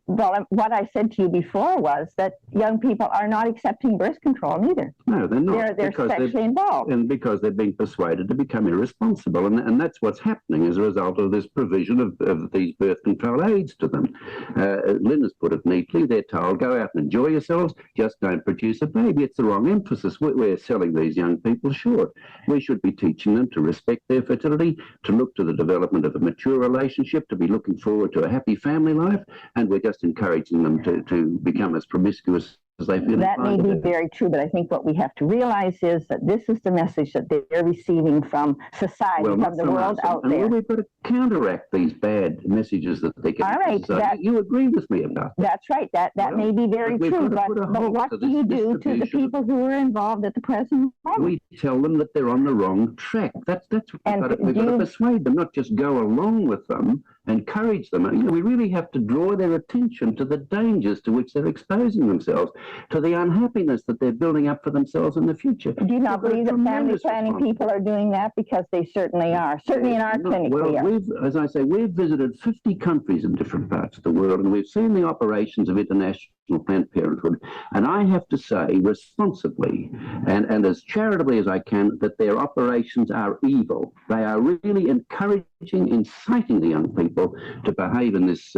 S9: Well, what I said to you before was that young people are not accepting birth control either.
S3: No, they're not.
S9: They're sexually involved.
S3: And because they're being persuaded to become irresponsible. And that's what's happening as a result of this provision of these birth control aids to them. Lynn has put it neatly. They're told, go out and enjoy yourselves, just don't produce a baby. It's the wrong emphasis. We're selling these young people short. We should be teaching them to respect their fertility, to look to the development of a mature relationship, to be looking forward to a happy family life, and we're just encouraging them to become as promiscuous they feel
S9: That may
S3: inclined to
S9: be
S3: do.
S9: very true, but I think what we have to realize is that this is the message that they're receiving from society,
S3: Well,
S9: from
S3: not
S9: the
S3: from
S9: world
S3: us.
S9: out
S3: And
S9: there.
S3: we've got to counteract these bad messages that they're getting.
S9: All right,
S3: from society. You agree with me about that?
S9: That's right. That
S3: Well,
S9: may be very
S3: but we've
S9: true,
S3: got to put a
S9: but
S3: halt
S9: what
S3: to
S9: do
S3: this
S9: you do to the
S3: distribution of-
S9: people who are involved at the present moment?
S3: We tell them that they're on the wrong track. That's what
S9: And
S3: we've got to persuade them, not just go along with them, encourage them. You know, we really have to draw their attention to the dangers to which they're exposing themselves, to the unhappiness that they're building up for themselves in the future.
S9: Do you not
S3: We've got a
S9: believe that family
S3: tremendous
S9: planning people are doing that? Because they certainly are. Certainly in our clinic
S3: Well,
S9: we are.
S3: as I say, we've visited 50 countries in different parts of the world, and we've seen the operations of international Planned Parenthood. And I have to say, responsibly and as charitably as I can, that their operations are evil. They are really encouraging, inciting the young people to behave in this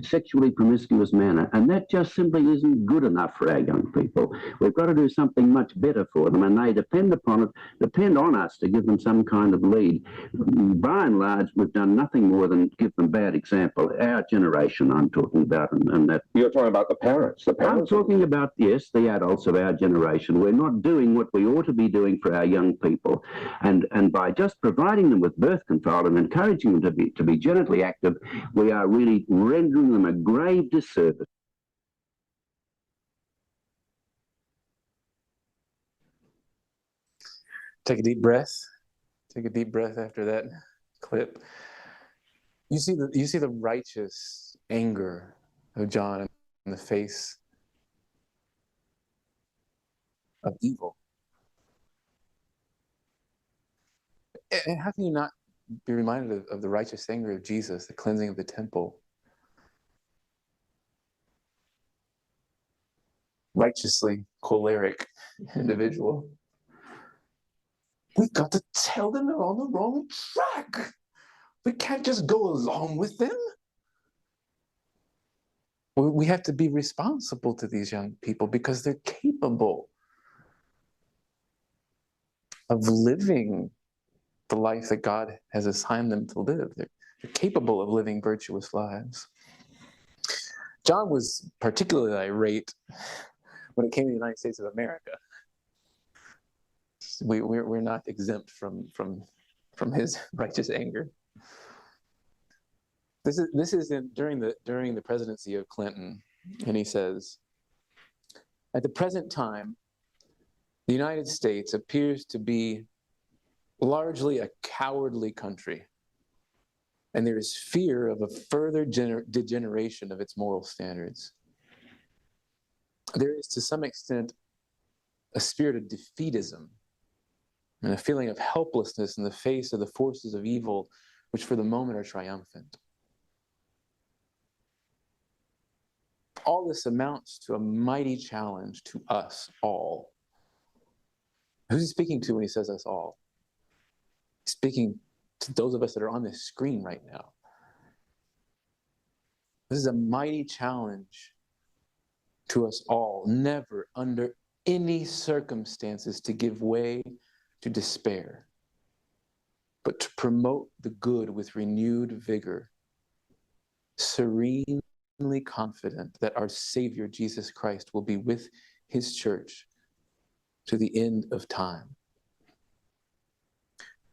S3: sexually promiscuous manner. And that just simply isn't good enough for our young people. We've got to do something much better for them, and they depend on us to give them some kind of lead. By and large, we've done nothing more than give them bad example. Our generation, I'm talking about, and that.
S7: You're talking about the parents.
S3: I'm talking about, yes, the adults of our generation. We're not doing what we ought to be doing for our young people. And by just providing them with birth control and encouraging them to be genetically active, we are really rendering them a grave disservice.
S2: Take a deep breath. Take a deep breath after that clip. You see the righteous anger of John in the face of evil. And how can you not be reminded of the righteous anger of Jesus, the cleansing of the temple? Righteously choleric individual. We've got to tell them they're on the wrong track. We can't just go along with them. We have to be responsible to these young people because they're capable of living the life that God has assigned them to live. They're capable of living virtuous lives. John was particularly irate when it came to the United States of America. We're not exempt from his righteous anger. This is during the presidency of Clinton, and he says, at the present time, the United States appears to be largely a cowardly country, and there is fear of a further degeneration of its moral standards. There is, to some extent, a spirit of defeatism and a feeling of helplessness in the face of the forces of evil, which for the moment are triumphant. All this amounts to a mighty challenge to us all. Who's he speaking to when he says us all? He's speaking to those of us that are on this screen right now. This is a mighty challenge to us all, never under any circumstances to give way to despair, but to promote the good with renewed vigor, serenely confident that our Savior Jesus Christ will be with his church to the end of time.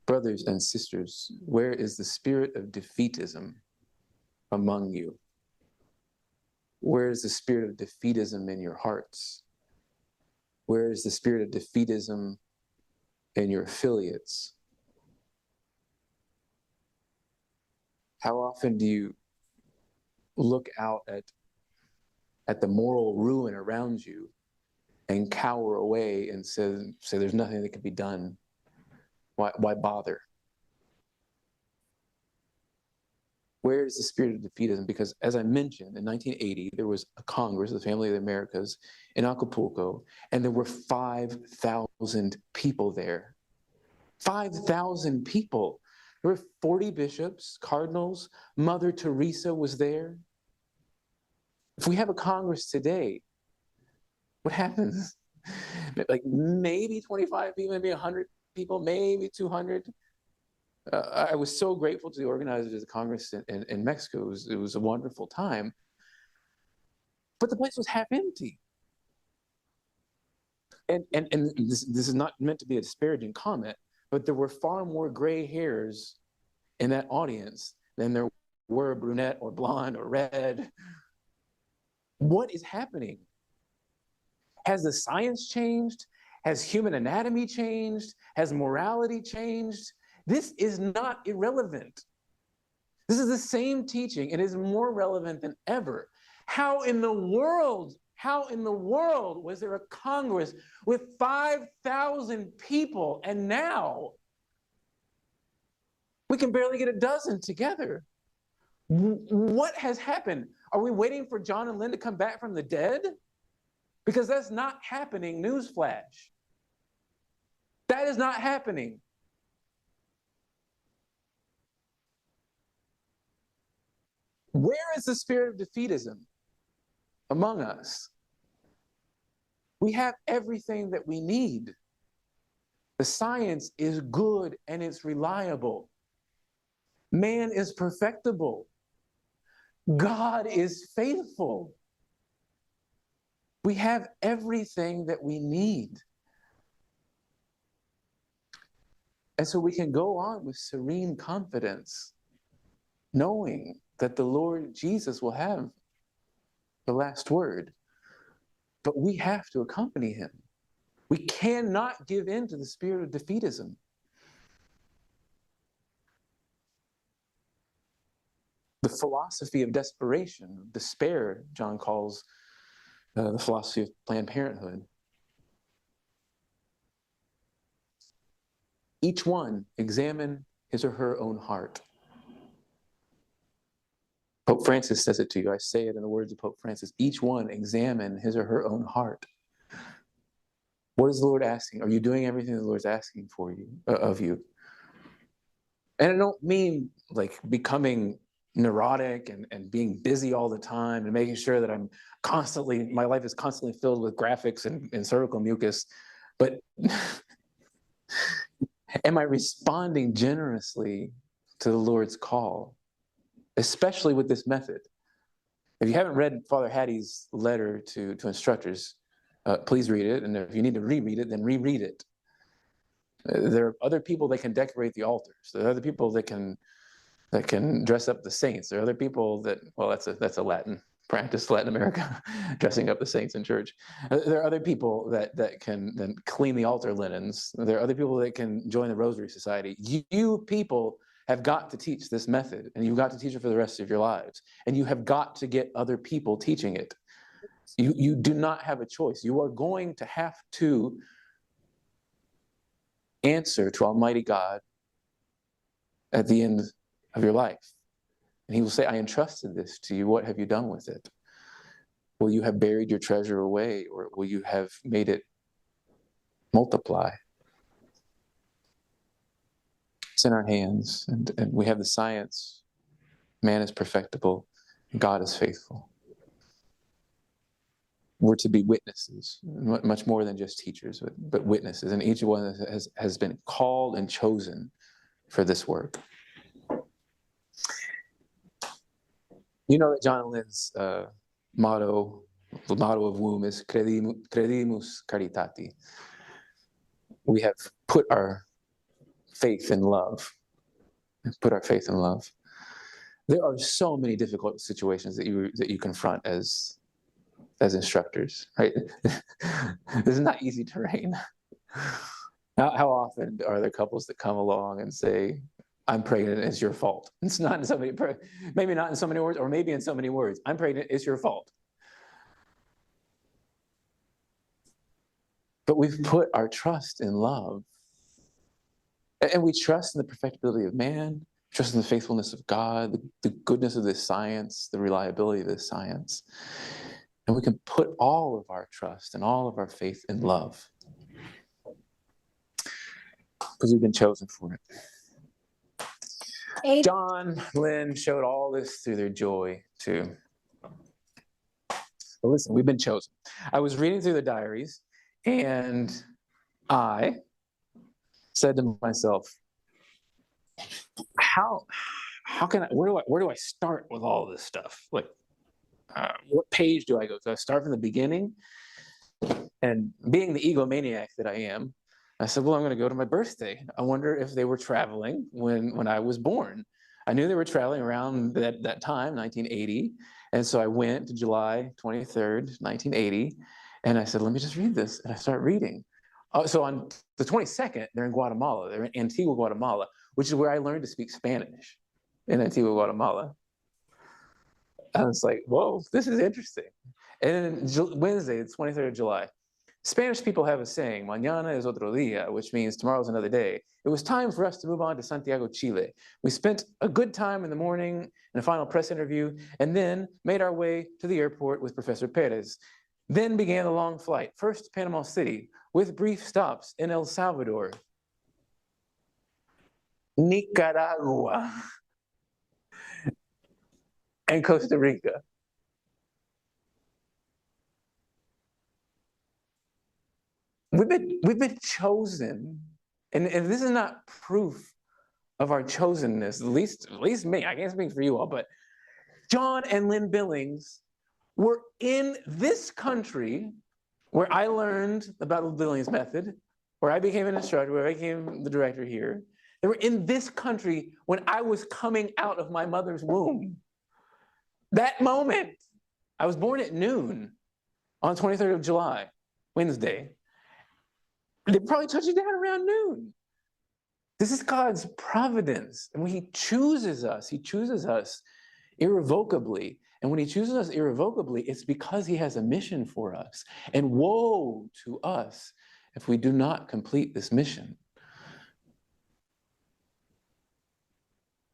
S2: Brothers and sisters, where is the spirit of defeatism among you? Where is the spirit of defeatism in your hearts? Where is the spirit of defeatism in your affiliates? How often do you look out at the moral ruin around you and cower away and say there's nothing that can be done? Why bother? Where is the spirit of defeatism? Because as I mentioned, in 1980, there was a Congress of the Family of the Americas in Acapulco, and there were 5,000 people there. 5,000 people. There were 40 bishops, cardinals, Mother Teresa was there. If we have a Congress today, what happens? Like maybe 25 people, maybe 100 people, maybe 200. I was so grateful to the organizers of the Congress in Mexico. It was a wonderful time. But the place was half empty. And this is not meant to be a disparaging comment, but there were far more gray hairs in that audience than there were brunette or blonde or red. What is happening? Has the science changed? Has human anatomy changed? Has morality changed? This is not irrelevant. This is the same teaching. It is more relevant than ever. How in the world was there a Congress with 5,000 people, and now we can barely get a dozen together? What has happened? Are we waiting for John and Lynn to come back from the dead? Because that's not happening, newsflash. That is not happening. Where is the spirit of defeatism among us? We have everything that we need. The science is good and it's reliable. Man is perfectible. God is faithful. We have everything that we need. And so we can go on with serene confidence, knowing that the Lord Jesus will have the last word. But we have to accompany him. We cannot give in to the spirit of defeatism. The philosophy of desperation, despair, John calls the philosophy of Planned Parenthood. Each one examine his or her own heart. Pope Francis says it to you. I say it in the words of Pope Francis. Each one examine his or her own heart. What is the Lord asking? Are you doing everything the Lord's asking for you, of you? And I don't mean like becoming neurotic and being busy all the time and making sure that my life is constantly filled with graphics and cervical mucus. But am I responding generously to the Lord's call, especially with this method? If you haven't read Father Hattie's letter to instructors, please read it. And if you need to reread it, then reread it. There are other people that can decorate the altars. There are other people that can dress up the saints. There are other people that, well, that's a Latin practice, Latin America, dressing up the saints in church. There are other people that can then clean the altar linens. There are other people that can join the Rosary Society. You people have got to teach this method, and you've got to teach it for the rest of your lives. And you have got to get other people teaching it. You do not have a choice. You are going to have to answer to Almighty God at the end of your life. And he will say, I entrusted this to you. What have you done with it? Will you have buried your treasure away, or will you have made it multiply? It's in our hands, and we have the science. Man is perfectible. God is faithful. We're to be witnesses, much more than just teachers, but witnesses. And each one has been called and chosen for this work. You know that John and Lynn's the motto of WOMB is Credimus Caritati. We have put our faith in love. Put our faith in love. There are so many difficult situations that you confront as instructors, right? This is not easy terrain. How often are there couples that come along and say, I'm pregnant, it's your fault? It's not in so many, maybe not in so many words, or maybe in so many words. I'm pregnant, it's your fault. But we've put our trust in love. And we trust in the perfectibility of man, trust in the faithfulness of God, the goodness of this science, the reliability of this science. And we can put all of our trust and all of our faith in love. Because we've been chosen for it. John, Lynn showed all this through their joy too. But listen, we've been chosen. I was reading through the diaries, and I said to myself, how can I, where do I start with all this stuff? Like, what page do I go? Do I start from the beginning? And being the egomaniac that I am, I said, well, I'm going to go to my birthday. I wonder if they were traveling when I was born. I knew they were traveling around that time, 1980. And so I went to July 23rd, 1980. And I said, let me just read this. And I start reading. So on the 22nd, they're in Guatemala. They're in Antigua, Guatemala, which is where I learned to speak Spanish, in Antigua, Guatemala. I was like, whoa, this is interesting. And then Wednesday, the 23rd of July, Spanish people have a saying, mañana es otro día, which means tomorrow's another day. It was time for us to move on to Santiago, Chile. We spent a good time in the morning in a final press interview, and then made our way to the airport with Professor Perez. Then began the long flight, first to Panama City, with brief stops in El Salvador, Nicaragua, and Costa Rica. We've been chosen, and this is not proof of our chosenness, at least me, I can't speak for you all, but John and Lynn Billings were in this country where I learned about the Billings method, where I became an instructor, where I became the director here. They were in this country when I was coming out of my mother's womb. That moment, I was born at noon on the 23rd of July, Wednesday. They probably touched it down around noon. This is God's providence. And when he chooses us irrevocably. And when he chooses us irrevocably, it's because he has a mission for us. And woe to us if we do not complete this mission.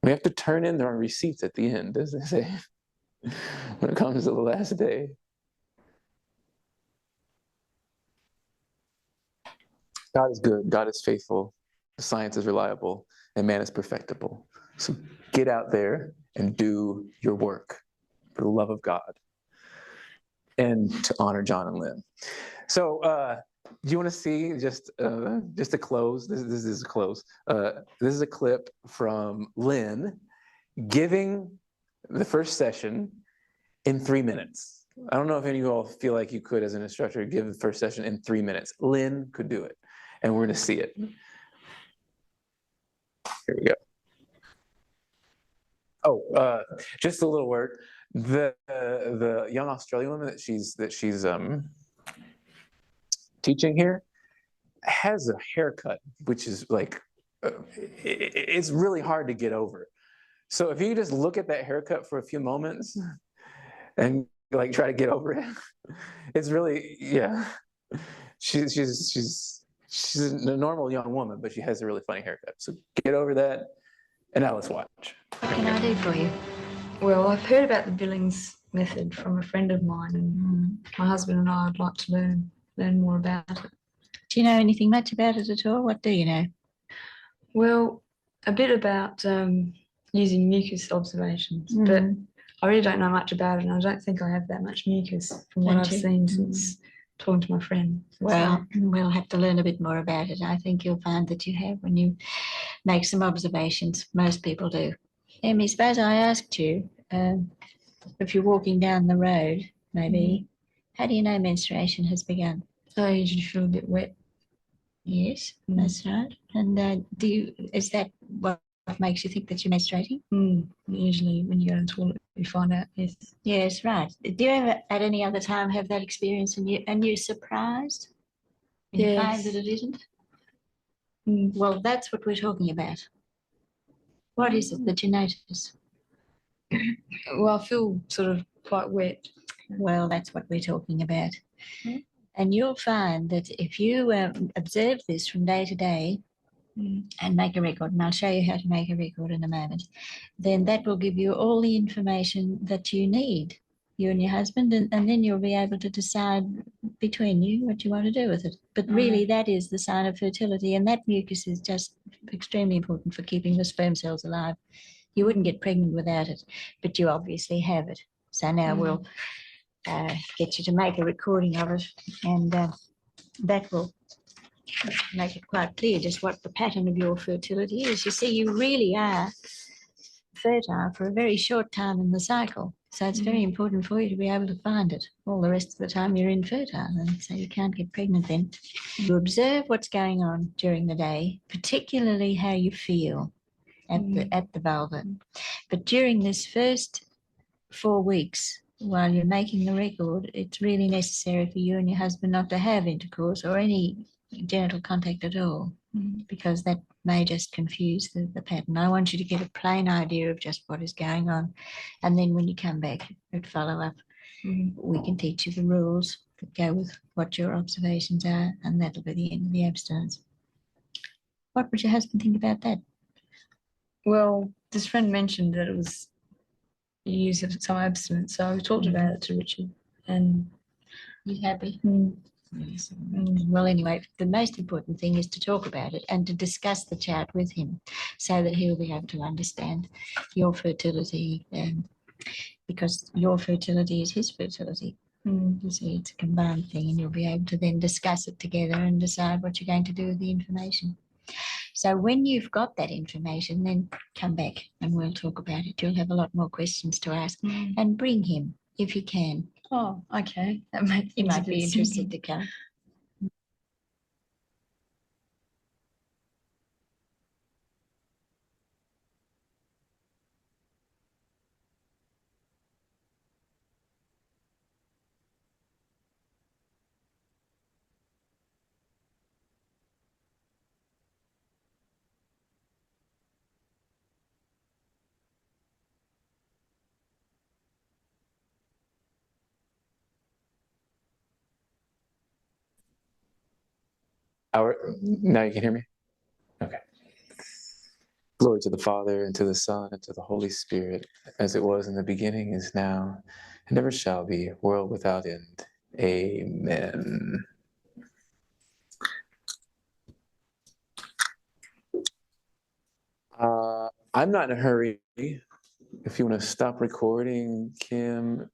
S2: We have to turn in our receipts at the end, as they say, when it comes to the last day. God is good, God is faithful, the science is reliable, and man is perfectible. So get out there and do your work for the love of God and to honor John and Lynn. So do you want to see just a close? This is a close. This is a clip from Lynn giving the first session in 3 minutes. I don't know if any of you all feel like you could, as an instructor, give the first session in 3 minutes. Lynn could do it, and we're going to see it. Here we go. Oh, just a little word. The young Australian woman that she's teaching here has a haircut, which is like, it's really hard to get over. So if you just look at that haircut for a few moments and like try to get over it, it's really, yeah. She's a normal young woman, but she has a really funny haircut. So get over that, and now let's watch.
S10: What can I do for you? Well, I've heard about the Billings method from a friend of mine, and my husband and I would like to learn more about it.
S8: Do you know anything much about it at all? What do you know?
S10: Well, a bit about using mucus observations, but I really don't know much about it, and I don't think I have that much mucus from what I've seen since talking to my friend.
S8: Well, we'll have to learn a bit more about it. I think you'll find that you have when you make some observations. Most people do. Amy, suppose I asked you, if you're walking down the road, maybe, how do you know menstruation has begun?
S10: I usually feel a bit wet.
S8: Yes, that's right. And is that what makes you think that you're menstruating?
S10: Usually when you go to the toilet, you find out, yes.
S8: Yes, right. Do you ever at any other time have that experience and you're surprised? And you find that it isn't? Well, that's what we're talking about. What is it that you notice?
S10: Well, I feel sort of quite wet.
S8: Well, that's what we're talking about. And you'll find that if you observe this from day to day and make a record, and I'll show you how to make a record in a moment, then that will give you all the information that you need, you and your husband, and then you'll be able to decide between you what you want to do with it. But really, that is the sign of fertility, and that mucus is just extremely important for keeping the sperm cells alive. You wouldn't get pregnant without it, but you obviously have it. So now we'll get you to make a recording of it, and that will make it quite clear just what the pattern of your fertility is. You see, you really are
S11: fertile for a very short time in the cycle. So it's very important for you to be able to find it. All the rest of the time you're infertile, and so you can't get pregnant then. You observe what's going on during the day, particularly how you feel at the vulva. But during this first 4 weeks, while you're making the record, it's really necessary for you and your husband not to have intercourse or any genital contact at all, because that may just confuse the pattern. I want you to get a plain idea of just what is going on. And then when you come back at follow-up, we can teach you the rules that go with what your observations are, and that'll be the end of the abstinence. What would your husband think about that?
S10: Well, this friend mentioned that it was the use of some abstinence, so we talked about it to Richard, and
S11: he's happy. Yes. Well, anyway, the most important thing is to talk about it and to discuss the chart with him, so that he'll be able to understand your fertility, because your fertility is his fertility. You see, it's a combined thing, and you'll be able to then discuss it together and decide what you're going to do with the information. So when you've got that information, then come back and we'll talk about it. You'll have a lot more questions to ask, and bring him if you can.
S10: Oh, okay.
S11: He might be interested to come.
S2: Now you can hear me? Okay. Glory to the Father, and to the Son, and to the Holy Spirit, as it was in the beginning, is now, and ever shall be, world without end. Amen. I'm not in a hurry. If you want to stop recording, Kim,